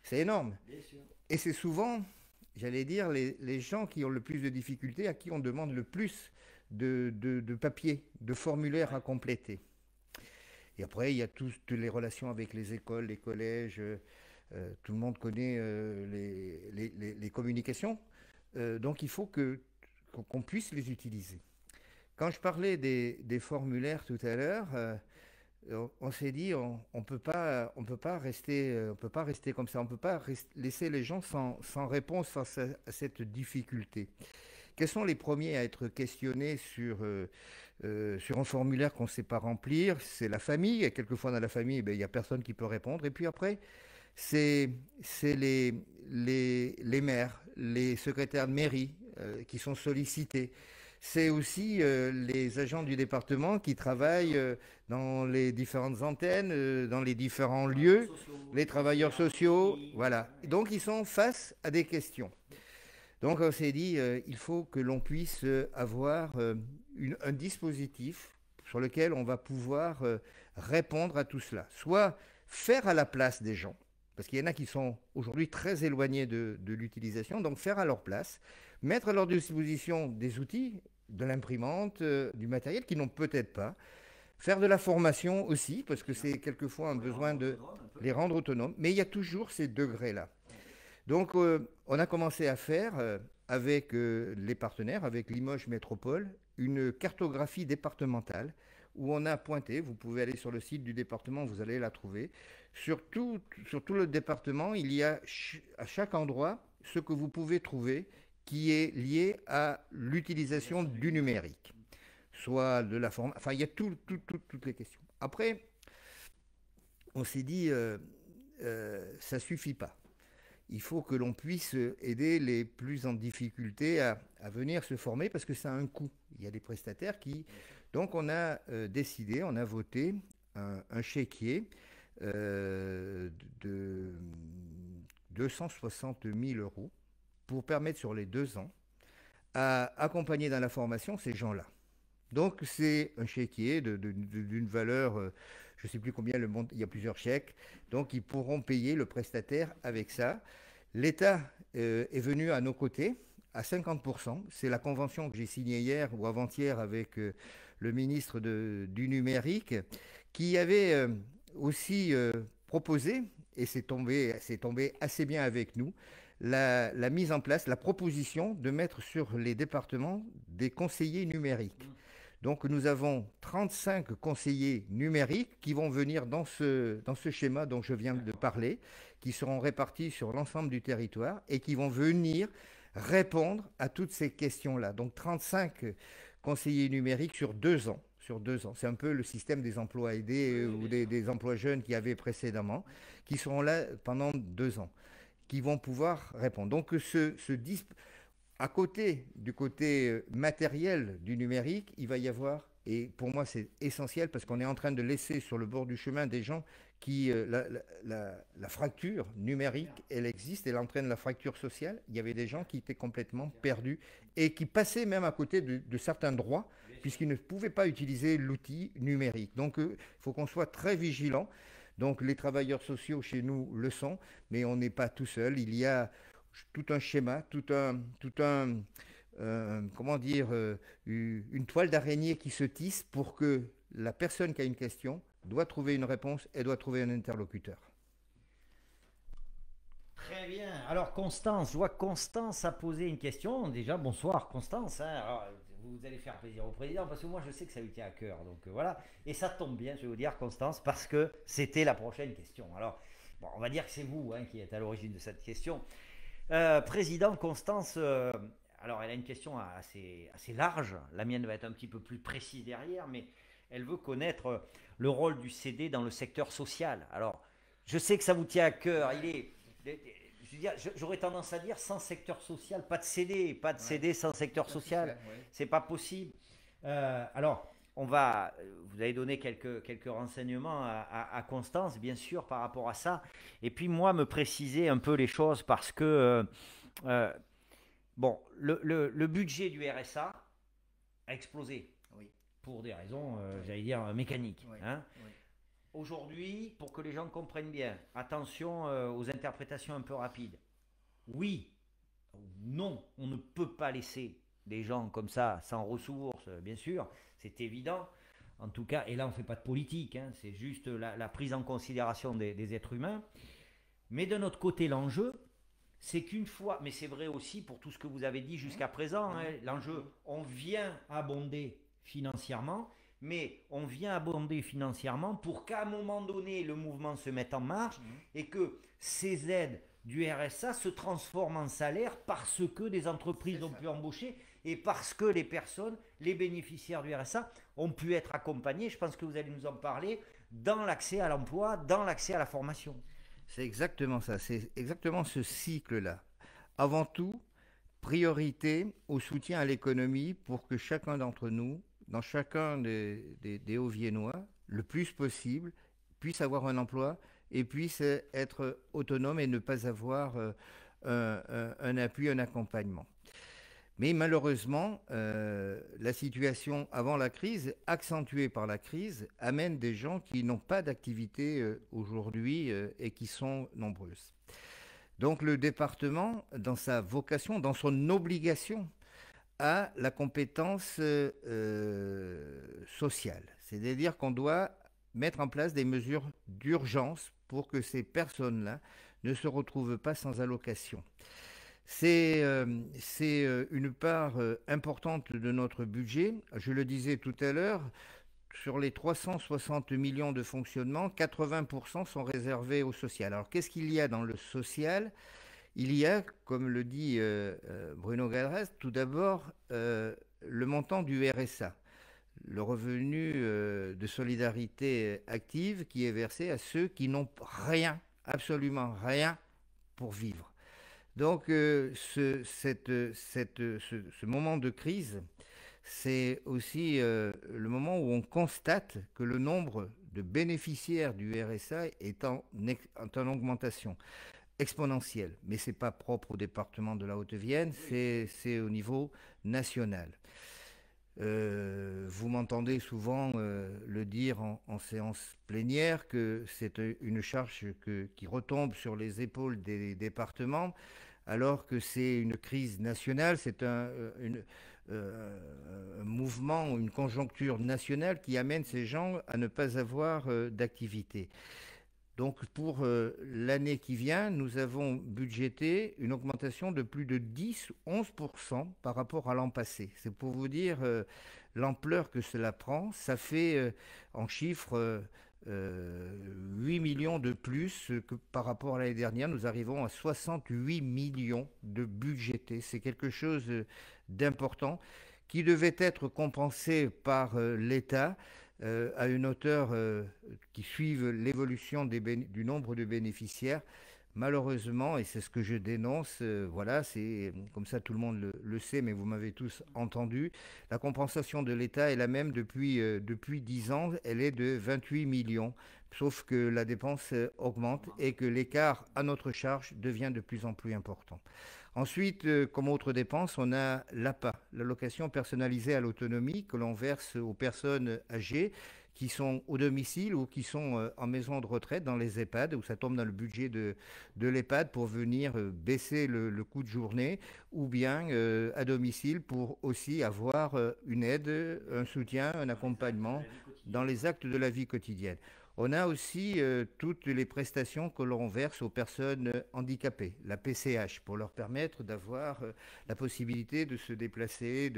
C'est énorme. Et c'est souvent, j'allais dire, les gens qui ont le plus de difficultés, à qui on demande le plus de papiers, de formulaires à compléter. Et après, il y a toutes les relations avec les écoles, les collèges. Tout le monde connaît les communications. Donc il faut qu'on puisse les utiliser. Quand je parlais des formulaires tout à l'heure, on s'est dit on peut pas rester comme ça, on peut pas laisser les gens sans réponse face à cette difficulté. Quels sont les premiers à être questionnés sur un formulaire qu'on ne sait pas remplir? C'est la famille, et quelquefois dans la famille, il n'y a personne qui peut répondre. Et puis après, c'est les maires, les secrétaires de mairie qui sont sollicités. C'est aussi les agents du département qui travaillent dans les différentes antennes, dans les différents lieux, les travailleurs sociaux, voilà. Donc ils sont face à des questions. Donc on s'est dit, il faut que l'on puisse avoir un dispositif sur lequel on va pouvoir répondre à tout cela. Soit faire à la place des gens, parce qu'il y en a qui sont aujourd'hui très éloignés de l'utilisation, donc faire à leur place, mettre à leur disposition des outils, de l'imprimante, du matériel qu'ils n'ont peut-être pas, faire de la formation aussi, parce que c'est quelquefois un besoin de les rendre autonomes, mais il y a toujours ces degrés-là. Donc on a commencé à faire, avec les partenaires, avec Limoges Métropole, une cartographie départementale, où on a pointé, vous pouvez aller sur le site du département, vous allez la trouver, sur tout le département, il y a à chaque endroit ce que vous pouvez trouver qui est lié à l'utilisation du numérique, soit de la forme, enfin il y a toutes les questions. Après, on s'est dit, ça ne suffit pas. Il faut que l'on puisse aider les plus en difficulté à venir se former parce que ça a un coût. Il y a des prestataires qui... Donc on a décidé, on a voté un chéquier de 260 000 € pour permettre sur les 2 ans à accompagner dans la formation ces gens-là. Donc c'est un chéquier d'une valeur, je ne sais plus combien, il y a plusieurs chèques, donc ils pourront payer le prestataire avec ça. L'État est venu à nos côtés à 50%, c'est la convention que j'ai signée hier ou avant-hier avec le ministre du numérique, qui avait aussi proposé, et c'est tombé assez bien avec nous, la mise en place, la proposition de mettre sur les départements des conseillers numériques. Donc nous avons 35 conseillers numériques qui vont venir dans ce schéma dont je viens de parler, qui seront répartis sur l'ensemble du territoire et qui vont venir répondre à toutes ces questions-là. Donc 35 conseillers numériques sur 2 ans. C'est un peu le système des emplois aidés ou des emplois jeunes qu'il y avait précédemment, qui seront là pendant 2 ans, qui vont pouvoir répondre. Donc à côté du côté matériel du numérique, il va y avoir, et pour moi c'est essentiel parce qu'on est en train de laisser sur le bord du chemin des gens qui, la fracture numérique, elle existe, elle entraîne la fracture sociale. Il y avait des gens qui étaient complètement perdus et qui passaient même à côté de certains droits puisqu'ils ne pouvaient pas utiliser l'outil numérique. Donc il faut qu'on soit très vigilant. Donc les travailleurs sociaux chez nous le sont, mais on n'est pas tout seul. Il y a tout un schéma, comment dire, une toile d'araignée qui se tisse pour que la personne qui a une question doit trouver une réponse et doit trouver un interlocuteur. Très bien. Alors Constance, je vois que Constance a posé une question. Déjà, bonsoir Constance, hein. Alors, vous allez faire plaisir au président parce que moi je sais que ça lui tient à cœur. Donc voilà. Et ça tombe bien, je vais vous dire Constance, parce que c'était la prochaine question. Alors, bon, on va dire que c'est vous hein, qui êtes à l'origine de cette question. Président Constance, alors elle a une question assez large. La mienne va être un petit peu plus précise derrière, mais elle veut connaître le rôle du CD dans le secteur social. Alors, je sais que ça vous tient à cœur. Je veux dire, j'aurais tendance à dire sans secteur social, pas de CD, pas de Ouais. CD sans secteur social, Ouais. c'est pas possible. Alors, vous avez donné quelques renseignements à Constance, bien sûr, par rapport à ça. Et puis moi, me préciser un peu les choses parce que, euh, bon, le budget du RSA a explosé Oui. pour des raisons, Oui. j'allais dire, mécaniques. Oui. Hein. Oui. Aujourd'hui, pour que les gens comprennent bien, attention aux interprétations un peu rapides. Oui, non, on ne peut pas laisser des gens comme ça, sans ressources, bien sûr, c'est évident. En tout cas, et là on ne fait pas de politique, hein, c'est juste la prise en considération des êtres humains. Mais de notre côté, l'enjeu, c'est qu'une fois, mais c'est vrai aussi pour tout ce que vous avez dit jusqu'à présent, hein, l'enjeu, on vient abonder financièrement, mais on vient abonder financièrement pour qu'à un moment donné, le mouvement se mette en marche et que ces aides du RSA se transforment en salaire parce que des entreprises ont pu embaucher et parce que les personnes, les bénéficiaires du RSA, ont pu être accompagnés, je pense que vous allez nous en parler, dans l'accès à l'emploi, dans l'accès à la formation. C'est exactement ça, c'est exactement ce cycle-là. Avant tout, priorité au soutien à l'économie pour que chacun d'entre nous, dans chacun des Hauts-Viennois, le plus possible, puisse avoir un emploi et puisse être autonome et ne pas avoir un appui, un accompagnement. Mais malheureusement, la situation avant la crise, accentuée par la crise, amène des gens qui n'ont pas d'activité aujourd'hui et qui sont nombreuses. Donc le département, dans sa vocation, dans son obligation, a la compétence sociale. C'est-à-dire qu'on doit mettre en place des mesures d'urgence pour que ces personnes-là ne se retrouvent pas sans allocation. C'est une part importante de notre budget. Je le disais tout à l'heure, sur les 360 millions de fonctionnement, 80% sont réservés au social. Alors qu'est-ce qu'il y a dans le social? Il y a, comme le dit Bruno Gadrez, tout d'abord le montant du RSA, le revenu de solidarité active qui est versé à ceux qui n'ont rien, absolument rien pour vivre. Donc ce moment de crise, c'est aussi le moment où on constate que le nombre de bénéficiaires du RSA est en augmentation exponentielle. Mais ce n'est pas propre au département de la Haute-Vienne, c'est au niveau national. Vous m'entendez souvent le dire en séance plénière que c'est une charge qui retombe sur les épaules des départements, alors que c'est une crise nationale, c'est un mouvement, une conjoncture nationale qui amène ces gens à ne pas avoir d'activité. Donc pour l'année qui vient, nous avons budgété une augmentation de plus de 10-11% par rapport à l'an passé. C'est pour vous dire l'ampleur que cela prend. Ça fait en chiffres 8 millions de plus que par rapport à l'année dernière. Nous arrivons à 68 millions de budgétés. C'est quelque chose d'important qui devait être compensé par l'État à une hauteur qui suive l'évolution du nombre de bénéficiaires. Malheureusement, et c'est ce que je dénonce, voilà, c'est comme ça tout le monde le sait, mais vous m'avez tous entendu, la compensation de l'État est la même depuis 10 ans, elle est de 28 millions, sauf que la dépense augmente et que l'écart à notre charge devient de plus en plus important. Ensuite, comme autre dépense, on a l'APA, l'allocation personnalisée à l'autonomie que l'on verse aux personnes âgées qui sont au domicile ou qui sont en maison de retraite dans les EHPAD, où ça tombe dans le budget de l'EHPAD pour venir baisser le coût de journée, ou bien à domicile pour aussi avoir une aide, un soutien, un accompagnement dans les actes de la vie quotidienne. On a aussi toutes les prestations que l'on verse aux personnes handicapées, la PCH, pour leur permettre d'avoir la possibilité de se déplacer,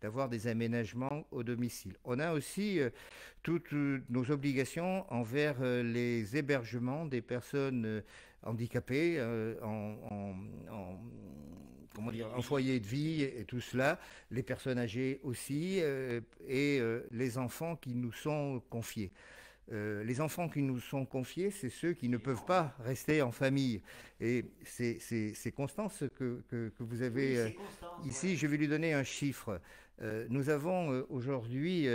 d'avoir des aménagements au domicile. On a aussi toutes nos obligations envers les hébergements des personnes handicapées comment dire, en foyer de vie et tout cela, les personnes âgées aussi, et les enfants qui nous sont confiés. Les enfants qui nous sont confiés, c'est ceux qui ne peuvent pas rester en famille. Et c'est Constance que vous avez ici. Je vais lui donner un chiffre. Nous avons aujourd'hui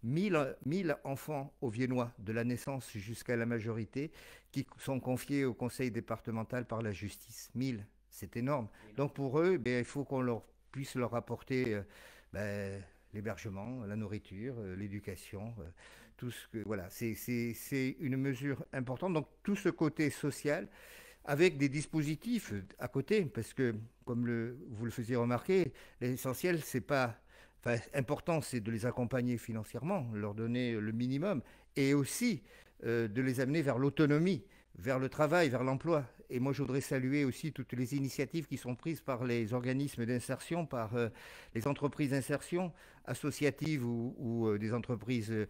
1000 enfants au Viennois, de la naissance jusqu'à la majorité, qui sont confiés au conseil départemental par la justice. 1000, c'est énorme. Donc pour eux, il faut qu'on puisse leur apporter l'hébergement, la nourriture, l'éducation. Tout ce que, voilà, c'est une mesure importante. Donc tout ce côté social, avec des dispositifs à côté, parce que, comme vous le faisiez remarquer, l'essentiel, c'est pas... Enfin, important, c'est de les accompagner financièrement, leur donner le minimum, et aussi de les amener vers l'autonomie, vers le travail, vers l'emploi. Et moi, je voudrais saluer aussi toutes les initiatives qui sont prises par les organismes d'insertion, par les entreprises d'insertion associatives ou des entreprises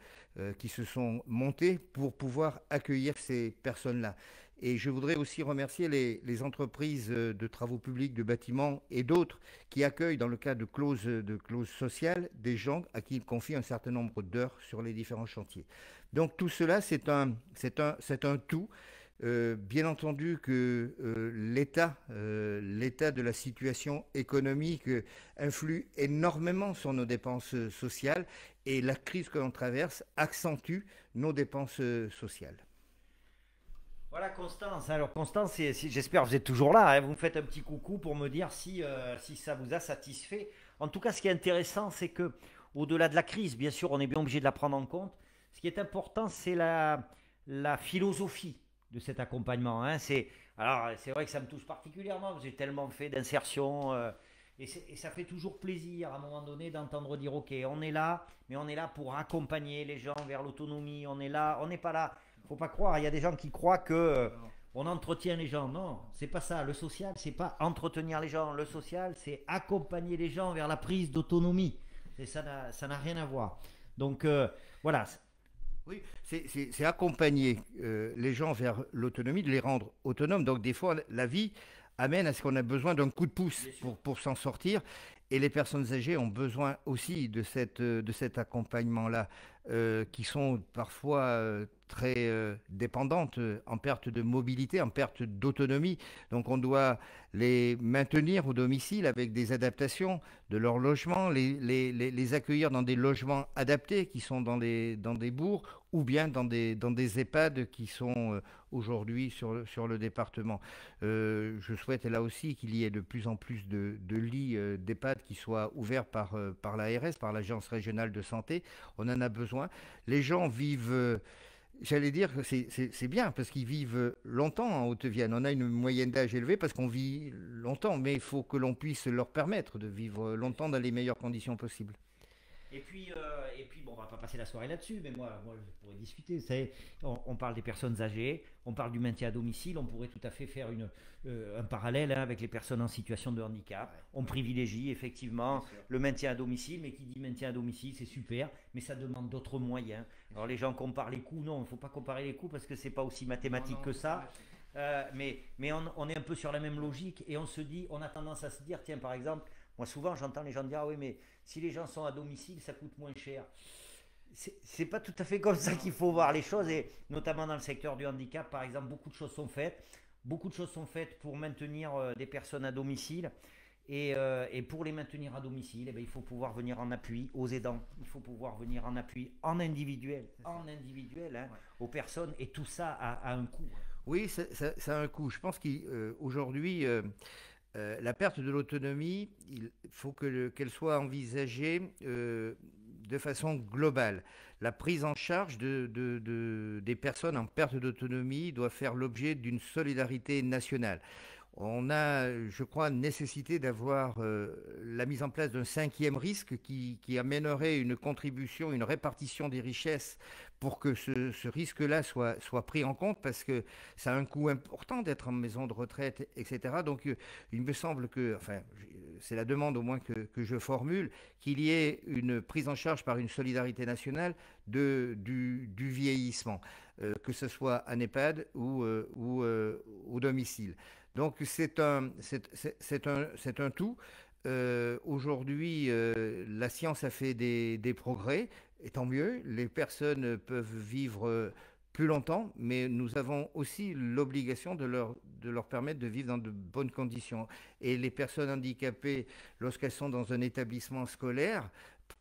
qui se sont montées pour pouvoir accueillir ces personnes-là. Et je voudrais aussi remercier les entreprises de travaux publics, de bâtiments et d'autres qui accueillent dans le cadre de clauses sociales des gens à qui ils confient un certain nombre d'heures sur les différents chantiers. Donc tout cela, c'est un tout. Bien entendu que l'état de la situation économique influe énormément sur nos dépenses sociales et la crise que l'on traverse accentue nos dépenses sociales. Voilà Constance. Alors Constance, j'espère que vous êtes toujours là, hein. Vous me faites un petit coucou pour me dire si ça vous a satisfait. En tout cas, ce qui est intéressant, c'est que au-delà de la crise, bien sûr, on est bien obligé de la prendre en compte. Ce qui est important, c'est la philosophie de cet accompagnement, hein. Alors, c'est vrai que ça me touche particulièrement. J'ai tellement fait d'insertion. Et ça fait toujours plaisir à un moment donné d'entendre dire ok, on est là, mais on est là pour accompagner les gens vers l'autonomie. On est là, on n'est pas là. Faut pas croire, il y a des gens qui croient que on entretient les gens. Non, c'est pas ça. Le social, c'est pas entretenir les gens. Le social, c'est accompagner les gens vers la prise d'autonomie. Et ça n'a rien à voir. Donc voilà. Oui, c'est accompagner les gens vers l'autonomie, de les rendre autonomes. Donc des fois, la vie amène à ce qu'on a besoin d'un coup de pouce pour s'en sortir. Et les personnes âgées ont besoin aussi de cet accompagnement-là, qui sont parfois très dépendantes, en perte de mobilité, en perte d'autonomie. Donc on doit les maintenir au domicile avec des adaptations de leur logement, les accueillir dans des logements adaptés qui sont dans des bourgs ou bien dans des EHPAD qui sont aujourd'hui sur le département. Je souhaite là aussi qu'il y ait de plus en plus de lits d'EHPAD qui soient ouverts par l'ARS, par l'Agence régionale de santé. On en a besoin. Les gens vivent... J'allais dire que c'est bien parce qu'ils vivent longtemps en Haute-Vienne. On a une moyenne d'âge élevée parce qu'on vit longtemps, mais il faut que l'on puisse leur permettre de vivre longtemps dans les meilleures conditions possibles. Et puis bon, on va pas passer la soirée là-dessus, mais moi je pourrais discuter. Vous savez, on parle des personnes âgées, on parle du maintien à domicile, on pourrait tout à fait faire un parallèle, hein, avec les personnes en situation de handicap. On privilégie effectivement le maintien à domicile, mais qui dit maintien à domicile, c'est super, mais ça demande d'autres moyens. Alors les gens comparent les coûts, non, il ne faut pas comparer les coûts parce que c'est pas aussi mathématique que ça. Mais on est un peu sur la même logique et on a tendance à se dire, tiens, par exemple, moi souvent j'entends les gens dire, ah oui, mais si les gens sont à domicile, ça coûte moins cher. C'est pas tout à fait comme ça qu'il faut voir les choses, et notamment dans le secteur du handicap, par exemple, beaucoup de choses sont faites. Beaucoup de choses sont faites pour maintenir des personnes à domicile. Et pour les maintenir à domicile, il faut pouvoir venir en appui aux aidants. Il faut pouvoir venir en appui en individuel, hein, ouais, aux personnes. Et tout ça a un coût. Oui, ça a un coût. Je pense qu'aujourd'hui, la perte de l'autonomie, il faut qu'elle soit envisagée de façon globale. La prise en charge des personnes en perte d'autonomie doit faire l'objet d'une solidarité nationale. On a, je crois, nécessité d'avoir la mise en place d'un cinquième risque qui amènerait une contribution, une répartition des richesses pour que ce risque-là soit pris en compte, parce que ça a un coût important d'être en maison de retraite, etc. Donc il me semble que, enfin, c'est la demande au moins que je formule, qu'il y ait une prise en charge par une solidarité nationale du vieillissement, que ce soit en EHPAD ou au domicile. Donc c'est un tout. Aujourd'hui, la science a fait des progrès, et tant mieux. Les personnes peuvent vivre plus longtemps, mais nous avons aussi l'obligation de leur permettre de vivre dans de bonnes conditions. Et les personnes handicapées, lorsqu'elles sont dans un établissement scolaire,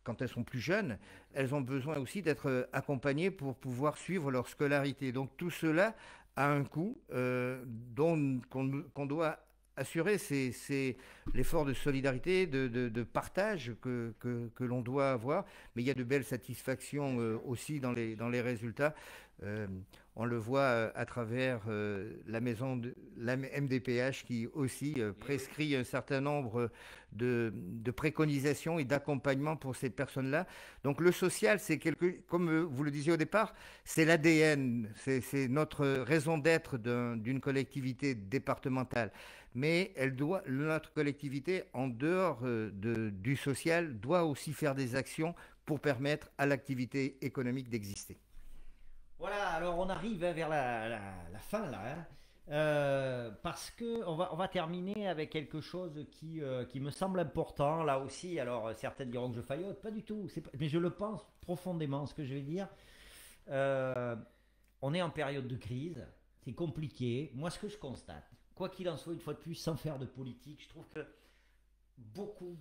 quand elles sont plus jeunes, elles ont besoin aussi d'être accompagnées pour pouvoir suivre leur scolarité. Donc tout cela a un coût qu'on doit assurer. C'est l'effort de solidarité, de partage que l'on doit avoir. Mais il y a de belles satisfactions aussi dans les résultats. Euh, on le voit à travers la MDPH qui aussi prescrit un certain nombre de préconisations et d'accompagnement pour ces personnes-là. Donc le social, comme vous le disiez au départ, c'est l'ADN, c'est notre raison d'être d'une collectivité départementale. Mais notre collectivité, en dehors du social, doit aussi faire des actions pour permettre à l'activité économique d'exister. Voilà, alors on arrive vers la fin là, hein. Parce que on va terminer avec quelque chose qui me semble important là aussi. Alors certains diront que je faillote, pas du tout, mais je le pense profondément ce que je vais dire. Euh, on est en période de crise, c'est compliqué. Moi, ce que je constate, quoi qu'il en soit, une fois de plus, sans faire de politique, je trouve que beaucoup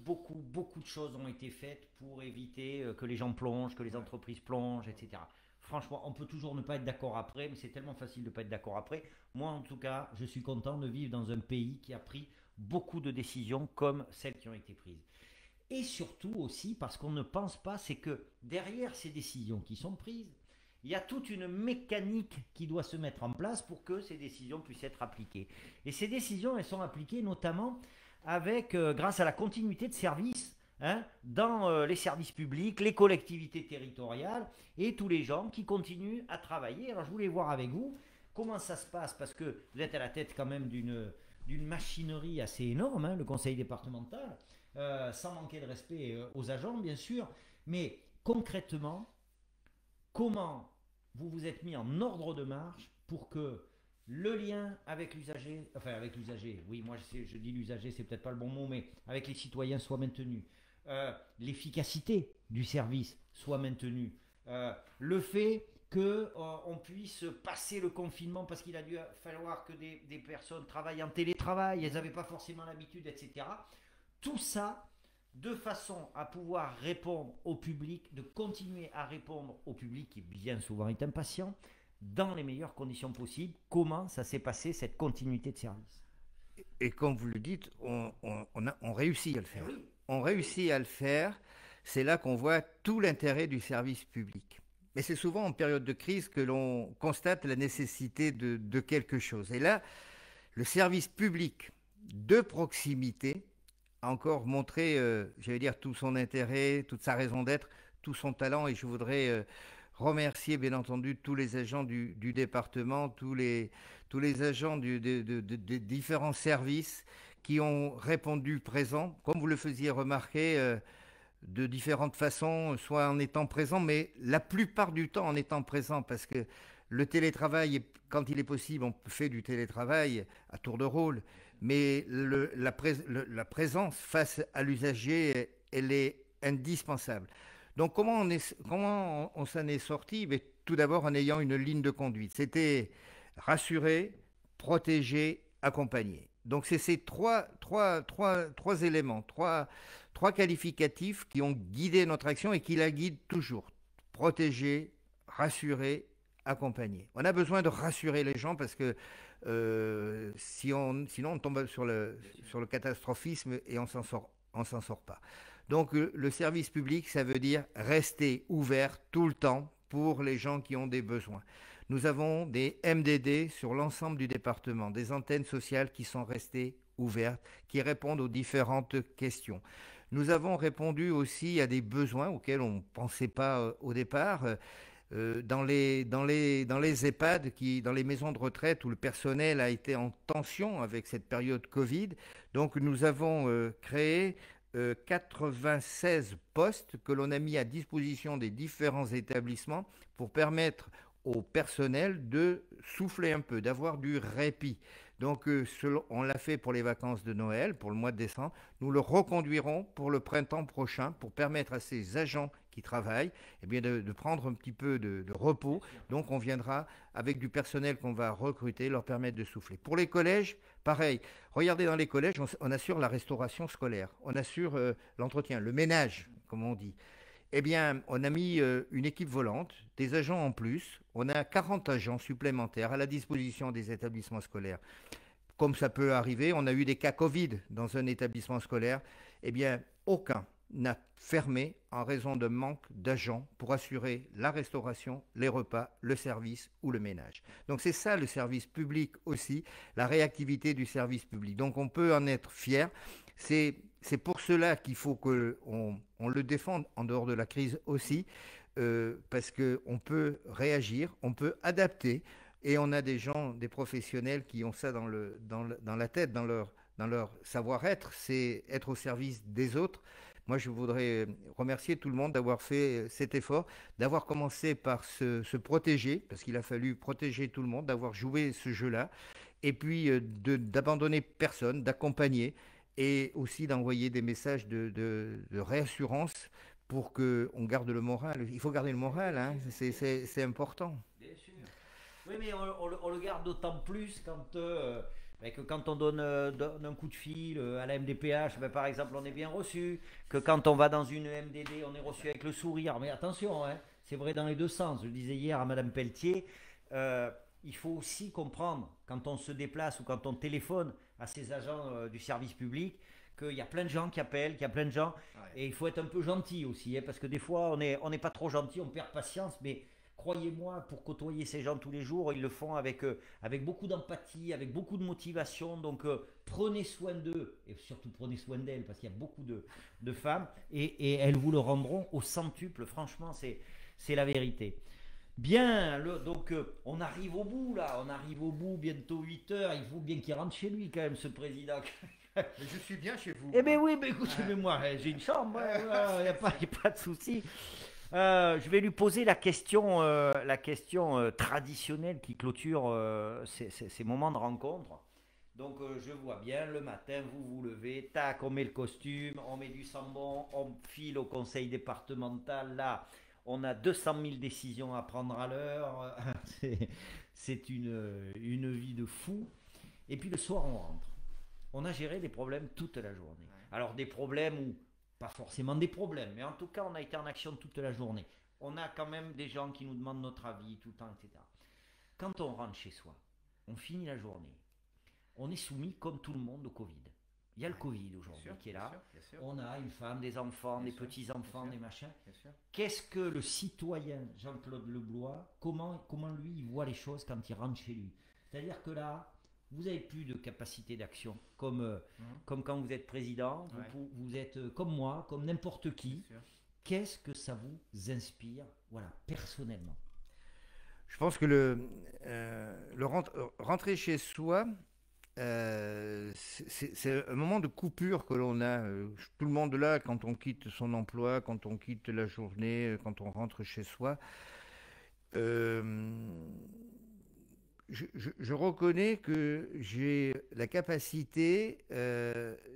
de choses ont été faites pour éviter que les gens plongent, que les entreprises plongent, etc. Franchement, on peut toujours ne pas être d'accord après, mais c'est tellement facile de ne pas être d'accord après. Moi, en tout cas, je suis content de vivre dans un pays qui a pris beaucoup de décisions comme celles qui ont été prises. Et surtout aussi, parce qu'on ne pense pas, c'est que derrière ces décisions qui sont prises, il y a toute une mécanique qui doit se mettre en place pour que ces décisions puissent être appliquées. Et ces décisions, elles sont appliquées notamment grâce à la continuité de service, hein, dans les services publics, les collectivités territoriales et tous les gens qui continuent à travailler. Alors je voulais voir avec vous comment ça se passe, parce que vous êtes à la tête quand même d'une machinerie assez énorme, hein, le conseil départemental, sans manquer de respect aux agents bien sûr, mais concrètement, comment vous vous êtes mis en ordre de marche pour que le lien avec l'usager, enfin avec l'usager, oui, moi je dis l'usager, c'est peut-être pas le bon mot, mais avec les citoyens soit maintenu, l'efficacité du service soit maintenue, le fait qu'on puisse passer le confinement parce qu'il a dû falloir que des personnes travaillent en télétravail, elles n'avaient pas forcément l'habitude, etc. Tout ça de façon à pouvoir répondre au public, de continuer à répondre au public qui bien souvent est impatient, dans les meilleures conditions possibles. Comment ça s'est passé, cette continuité de service? Et comme vous le dites, on réussit à le faire. Oui. On réussit à le faire. C'est là qu'on voit tout l'intérêt du service public. Mais c'est souvent en période de crise que l'on constate la nécessité de quelque chose. Et là, le service public de proximité a encore montré, j'allais dire, tout son intérêt, toute sa raison d'être, tout son talent. Et je voudrais remercier, bien entendu, tous les agents du département, tous les agents des différents services qui ont répondu présent, comme vous le faisiez remarquer, de différentes façons, soit en étant présent, mais la plupart du temps en étant présent, parce que le télétravail, quand il est possible, on fait du télétravail à tour de rôle, mais la présence face à l'usager, elle est indispensable. Donc comment on s'en est sorti? Mais tout d'abord en ayant une ligne de conduite. C'était rassurer, protéger, accompagner. Donc c'est ces trois éléments, trois qualificatifs qui ont guidé notre action et qui la guident toujours. Protéger, rassurer, accompagner. On a besoin de rassurer les gens parce que sinon on tombe sur le catastrophisme et on s'en sort pas. Donc le service public, ça veut dire rester ouvert tout le temps pour les gens qui ont des besoins. Nous avons des MDD sur l'ensemble du département, des antennes sociales qui sont restées ouvertes, qui répondent aux différentes questions. Nous avons répondu aussi à des besoins auxquels on ne pensait pas au départ. dans les EHPAD, dans les maisons de retraite où le personnel a été en tension avec cette période Covid. Donc nous avons créé 96 postes que l'on a mis à disposition des différents établissements pour permettre au personnel de souffler un peu, d'avoir du répit. Donc on l'a fait pour les vacances de Noël, pour le mois de décembre. Nous le reconduirons pour le printemps prochain pour permettre à ces agents qui travaillent eh bien de prendre un petit peu de repos. Donc on viendra avec du personnel qu'on va recruter, leur permettre de souffler. Pour les collèges, pareil. Regardez, dans les collèges, on assure la restauration scolaire, on assure l'entretien, le ménage, comme on dit. Eh bien, on a mis une équipe volante, des agents en plus. On a 40 agents supplémentaires à la disposition des établissements scolaires. Comme ça peut arriver, on a eu des cas Covid dans un établissement scolaire. Eh bien, aucun n'a fermé en raison de manque d'agents pour assurer la restauration, les repas, le service ou le ménage. Donc c'est ça le service public aussi, la réactivité du service public. Donc on peut en être fier. C'est pour cela qu'il faut qu'on le défende en dehors de la crise aussi, parce qu'on peut réagir, on peut adapter, et on a des gens, des professionnels qui ont ça dans la tête, dans leur savoir-être, c'est être au service des autres. Moi, je voudrais remercier tout le monde d'avoir fait cet effort, d'avoir commencé par se protéger, parce qu'il a fallu protéger tout le monde, d'avoir joué ce jeu-là, et puis d'abandonner personne, d'accompagner, et aussi d'envoyer des messages de réassurance pour qu'on garde le moral. Il faut garder le moral, hein, c'est important. Bien sûr. Oui, mais on le garde d'autant plus quand on donne un coup de fil à la MDPH, ben, par exemple, on est bien reçu. Que quand on va dans une MDD, on est reçu avec le sourire. Mais attention, hein, c'est vrai dans les deux sens. Je le disais hier à Madame Pelletier, il faut aussi comprendre, quand on se déplace ou quand on téléphone à ces agents du service public, qu'il y a plein de gens qui appellent, qu'il y a plein de gens. Ouais. Et il faut être un peu gentil aussi, hein, parce que des fois, on n'est pas trop gentil, on perd patience, mais croyez-moi, pour côtoyer ces gens tous les jours, ils le font avec beaucoup d'empathie, avec beaucoup de motivation. Donc prenez soin d'eux et surtout prenez soin d'elles parce qu'il y a beaucoup de femmes et elles vous le rendront au centuple. Franchement, c'est la vérité. Bien, donc on arrive au bout là, on arrive au bout, bientôt 8 heures. Il faut bien qu'il rentre chez lui quand même, ce président. Mais je suis bien chez vous. Eh bien oui, mais écoutez, moi j'ai une chambre, il n'y a pas de souci. Je vais lui poser la question traditionnelle qui clôture ces moments de rencontre. Donc je vois bien, le matin, vous vous levez, tac, on met le costume, on met du sambon, on file au conseil départemental. Là, on a 200 000 décisions à prendre à l'heure. C'est une vie de fou. Et puis le soir, on rentre. On a géré des problèmes toute la journée. Alors des problèmes où pas forcément des problèmes, mais en tout cas, on a été en action toute la journée. On a quand même des gens qui nous demandent notre avis tout le temps, etc. Quand on rentre chez soi, on finit la journée, on est soumis comme tout le monde au Covid. Il y a le Covid aujourd'hui qui est là. Bien sûr. On a une femme, des enfants, des petits-enfants, des machins. Qu'est-ce que le citoyen Jean-Claude Leblois, comment lui, il voit les choses quand il rentre chez lui? C'est-à-dire que là, vous n'avez plus de capacité d'action, comme quand vous êtes président, vous êtes comme moi, comme n'importe qui. Qu'est-ce que ça vous inspire, voilà, personnellement? Je pense que rentrer chez soi, c'est un moment de coupure que l'on a. Tout le monde là, quand on quitte son emploi, quand on quitte la journée, quand on rentre chez soi. Je reconnais que j'ai la capacité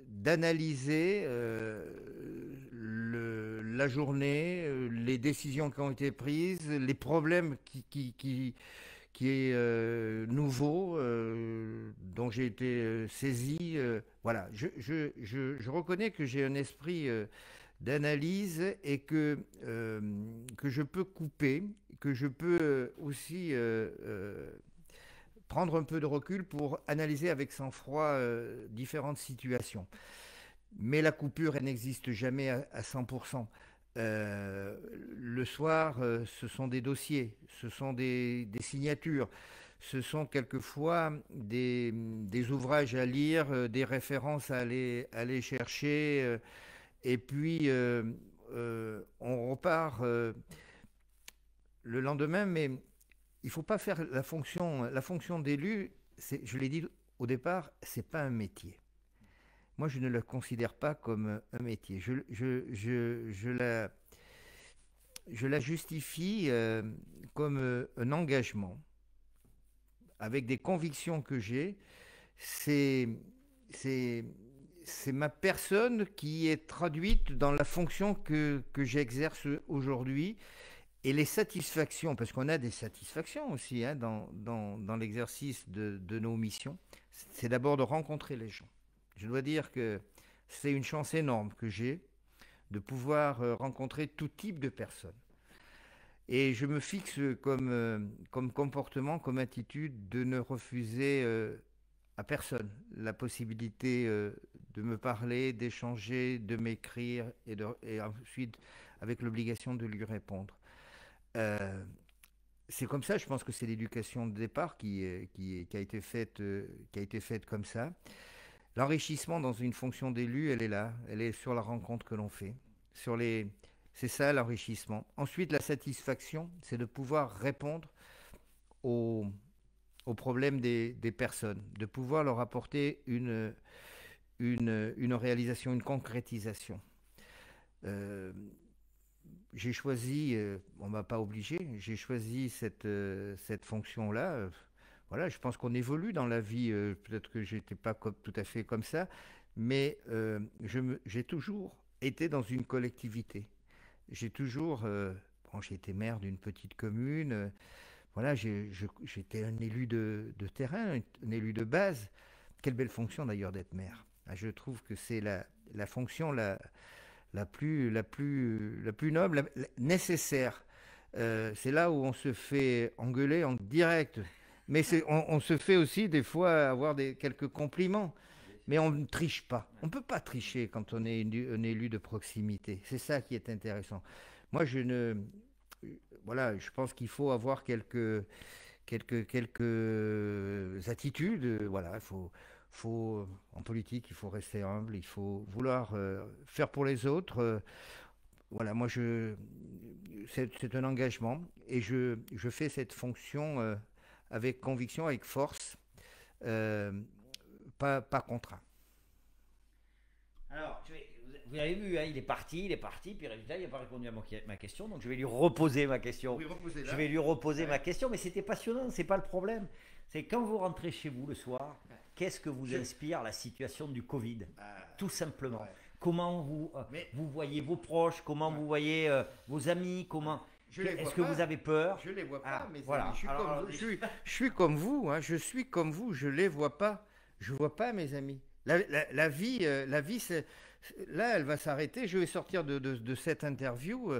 d'analyser la journée, les décisions qui ont été prises, les problèmes qui est nouveau, dont j'ai été saisi. Voilà, je reconnais que j'ai un esprit d'analyse et que je peux couper, que je peux aussi prendre un peu de recul pour analyser avec sang-froid différentes situations. Mais la coupure, elle n'existe jamais à 100%. Le soir, ce sont des dossiers, ce sont des signatures, ce sont quelquefois des ouvrages à lire, des références à aller chercher, et puis on repart. le lendemain, mais il ne faut pas faire la fonction d'élu, je l'ai dit au départ, ce n'est pas un métier. Moi, je ne la considère pas comme un métier. Je la justifie comme un engagement avec des convictions que j'ai. C'est c'est c'est ma personne qui est traduite dans la fonction que j'exerce aujourd'hui et les satisfactions, parce qu'on a des satisfactions aussi hein, dans l'exercice de nos missions, c'est d'abord de rencontrer les gens. Je dois dire que c'est une chance énorme que j'ai de pouvoir rencontrer tout type de personnes. Et je me fixe comme comportement, comme attitude de ne refuser à personne la possibilité de me parler, d'échanger, de m'écrire et ensuite avec l'obligation de lui répondre. Euh, c'est comme ça, je pense que c'est l'éducation de départ qui a été faite comme ça. L'enrichissement dans une fonction d'élu, elle est là, elle est sur la rencontre que l'on fait, sur les, c'est ça l'enrichissement. Ensuite, la satisfaction, c'est de pouvoir répondre aux, aux problèmes des personnes, de pouvoir leur apporter une réalisation, une concrétisation. Euh, j'ai choisi, on ne m'a pas obligé, j'ai choisi cette fonction-là. Voilà, je pense qu'on évolue dans la vie. Peut-être que j'étais pas tout à fait comme ça, mais j'ai toujours été dans une collectivité. J'ai toujours, bon, j'ai été maire d'une petite commune. Voilà, j'étais un élu de terrain, un élu de base. Quelle belle fonction d'ailleurs d'être maire. Ah, je trouve que c'est la fonction la plus noble, nécessaire. C'est là où on se fait engueuler en direct. Mais on se fait aussi des fois avoir quelques compliments. Mais on ne triche pas. On ne peut pas tricher quand on est un élu de proximité. C'est ça qui est intéressant. Moi, je ne. Voilà, je pense qu'il faut avoir quelques attitudes. Voilà, en politique, il faut rester humble, il faut vouloir faire pour les autres. Voilà, moi, c'est un engagement et je fais cette fonction avec conviction, avec force, euh, pas contraint. Alors, vous avez vu, hein, il est parti, puis résultat, il n'a pas répondu à ma question, donc je vais lui reposer ma question. Oui, reposez-la. Je vais lui reposer Ouais. ma question, mais c'était passionnant, c'est pas le problème. C'est quand vous rentrez chez vous le soir, qu'est-ce que vous inspire la situation du Covid? Tout simplement. Ouais. Comment vous, Mais vous voyez vos proches, comment vous voyez vos amis, comment... je les vois Est-ce que pas. vous avez peur? Je les vois pas, Ah, mes voilà. amis. Alors, Je suis comme vous. Hein, je suis comme vous. Je les vois pas. Je vois pas mes amis. La vie, là, elle va s'arrêter. Je vais sortir de cette interview.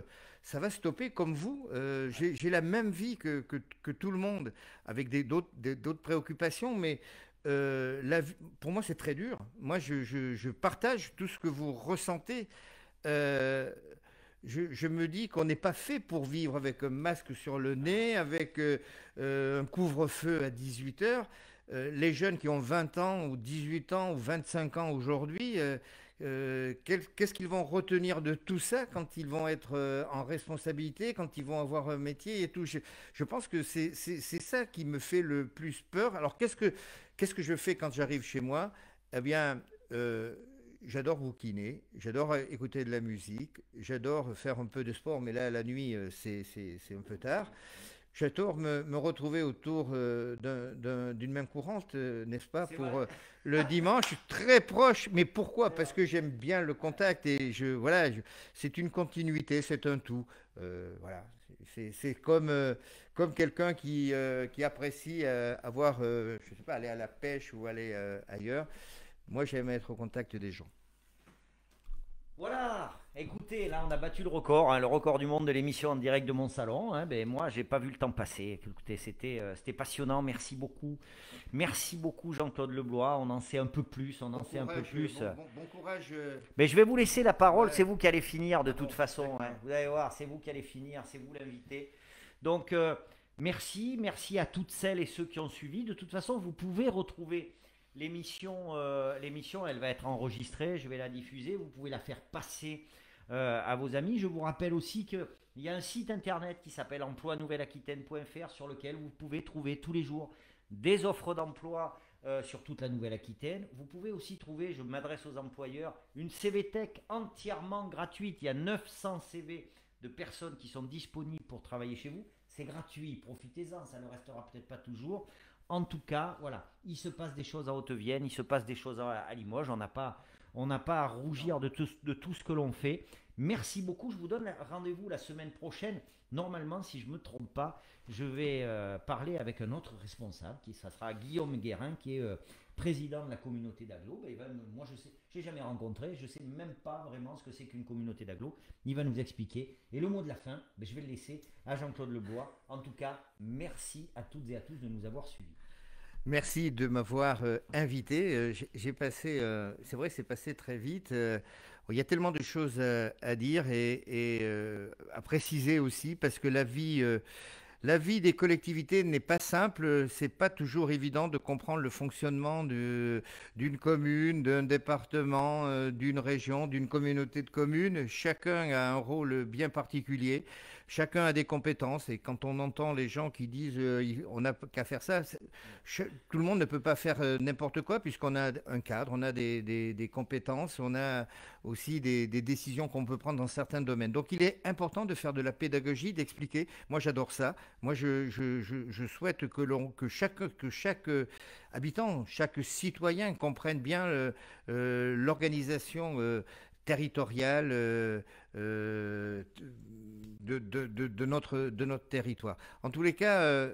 Ça va stopper comme vous. J'ai la même vie que tout le monde, avec d'autres préoccupations, mais pour moi, c'est très dur. Moi, je partage tout ce que vous ressentez. Euh, je me dis qu'on n'est pas fait pour vivre avec un masque sur le nez, avec un couvre-feu à 18 heures. Les jeunes qui ont 20 ans ou 18 ans ou 25 ans aujourd'hui, qu'est-ce qu'ils vont retenir de tout ça quand ils vont être en responsabilité, quand ils vont avoir un métier et tout. Je pense que c'est ça qui me fait le plus peur. Alors qu'est-ce que je fais quand j'arrive chez moi? Eh bien, j'adore bouquiner, j'adore écouter de la musique, j'adore faire un peu de sport, mais là, la nuit, c'est un peu tard. J'adore me retrouver autour d'une main courante, n'est-ce pas, pour le dimanche, très proche. Mais pourquoi? Parce que j'aime bien le contact et voilà, c'est une continuité, c'est un tout. Voilà, c'est comme quelqu'un qui apprécie avoir, je sais pas, aller à la pêche ou aller ailleurs. Moi, j'aime être au contact des gens. voilà, écoutez, là on a battu le record, hein, le record du monde de l'émission en direct de mon salon. Hein, ben, moi, j'ai pas vu le temps passer. Écoutez, c'était passionnant. Merci beaucoup Jean-Claude Leblois. On en sait un peu plus, on en sait un peu plus. Bon courage. Mais je vais vous laisser la parole. Ouais. C'est vous qui allez finir de Ah bon, toute façon. Hein. d'accord. Vous allez voir, c'est vous qui allez finir, c'est vous l'invité. Donc merci à toutes celles et ceux qui ont suivi. De toute façon, vous pouvez retrouver l'émission, elle va être enregistrée, je vais la diffuser, vous pouvez la faire passer à vos amis. Je vous rappelle aussi qu'il y a un site internet qui s'appelle emploi-nouvelle-aquitaine.fr sur lequel vous pouvez trouver tous les jours des offres d'emploi sur toute la Nouvelle-Aquitaine. Vous pouvez aussi trouver, je m'adresse aux employeurs, une CV Tech entièrement gratuite. Il y a 900 CV de personnes qui sont disponibles pour travailler chez vous. C'est gratuit, profitez-en, ça ne restera peut-être pas toujours. En tout cas, voilà, il se passe des choses à Haute-Vienne, il se passe des choses à Limoges. On n'a pas à rougir de tout ce que l'on fait. Merci beaucoup. Je vous donne rendez-vous la semaine prochaine. Normalement, si je ne me trompe pas, je vais parler avec un autre responsable, ça sera Guillaume Guérin, qui est président de la communauté d'agglo. Moi, je n'ai jamais rencontré, je ne sais même pas vraiment ce que c'est qu'une communauté d'agglo. Il va nous expliquer. Et le mot de la fin, je vais le laisser à Jean-Claude Lebois. En tout cas, merci à toutes et à tous de nous avoir suivis. Merci de m'avoir invité. J'ai passé, c'est vrai, c'est passé très vite. Il y a tellement de choses à dire et à préciser aussi parce que la vie des collectivités n'est pas simple. C'est pas toujours évident de comprendre le fonctionnement d'une commune, d'un département, d'une région, d'une communauté de communes. Chacun a un rôle bien particulier. Chacun a des compétences et quand on entend les gens qui disent on n'a qu'à faire ça, tout le monde ne peut pas faire n'importe quoi puisqu'on a un cadre, on a des compétences, on a aussi des décisions qu'on peut prendre dans certains domaines. Donc il est important de faire de la pédagogie, d'expliquer. Moi j'adore ça. Moi je souhaite que chaque habitant, chaque citoyen comprenne bien l'organisation territoriale de notre territoire. En tous les cas,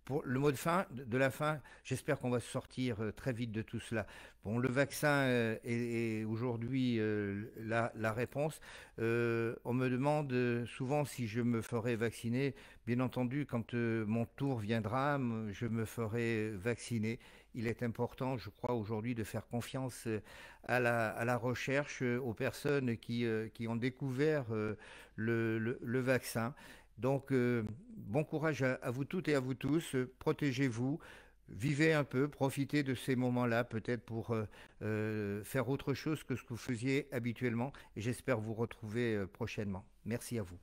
pour le mot de la fin, j'espère qu'on va sortir très vite de tout cela. Bon, le vaccin est aujourd'hui la réponse. On me demande souvent si je me ferai vacciner. Bien entendu, quand mon tour viendra, je me ferai vacciner. Il est important, je crois, aujourd'hui de faire confiance à la recherche, aux personnes qui ont découvert le vaccin. Donc, bon courage à vous toutes et à vous tous. Protégez-vous. Vivez un peu, profitez de ces moments-là peut-être pour faire autre chose que ce que vous faisiez habituellement. Et j'espère vous retrouver prochainement. Merci à vous.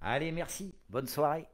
Allez, merci. Bonne soirée.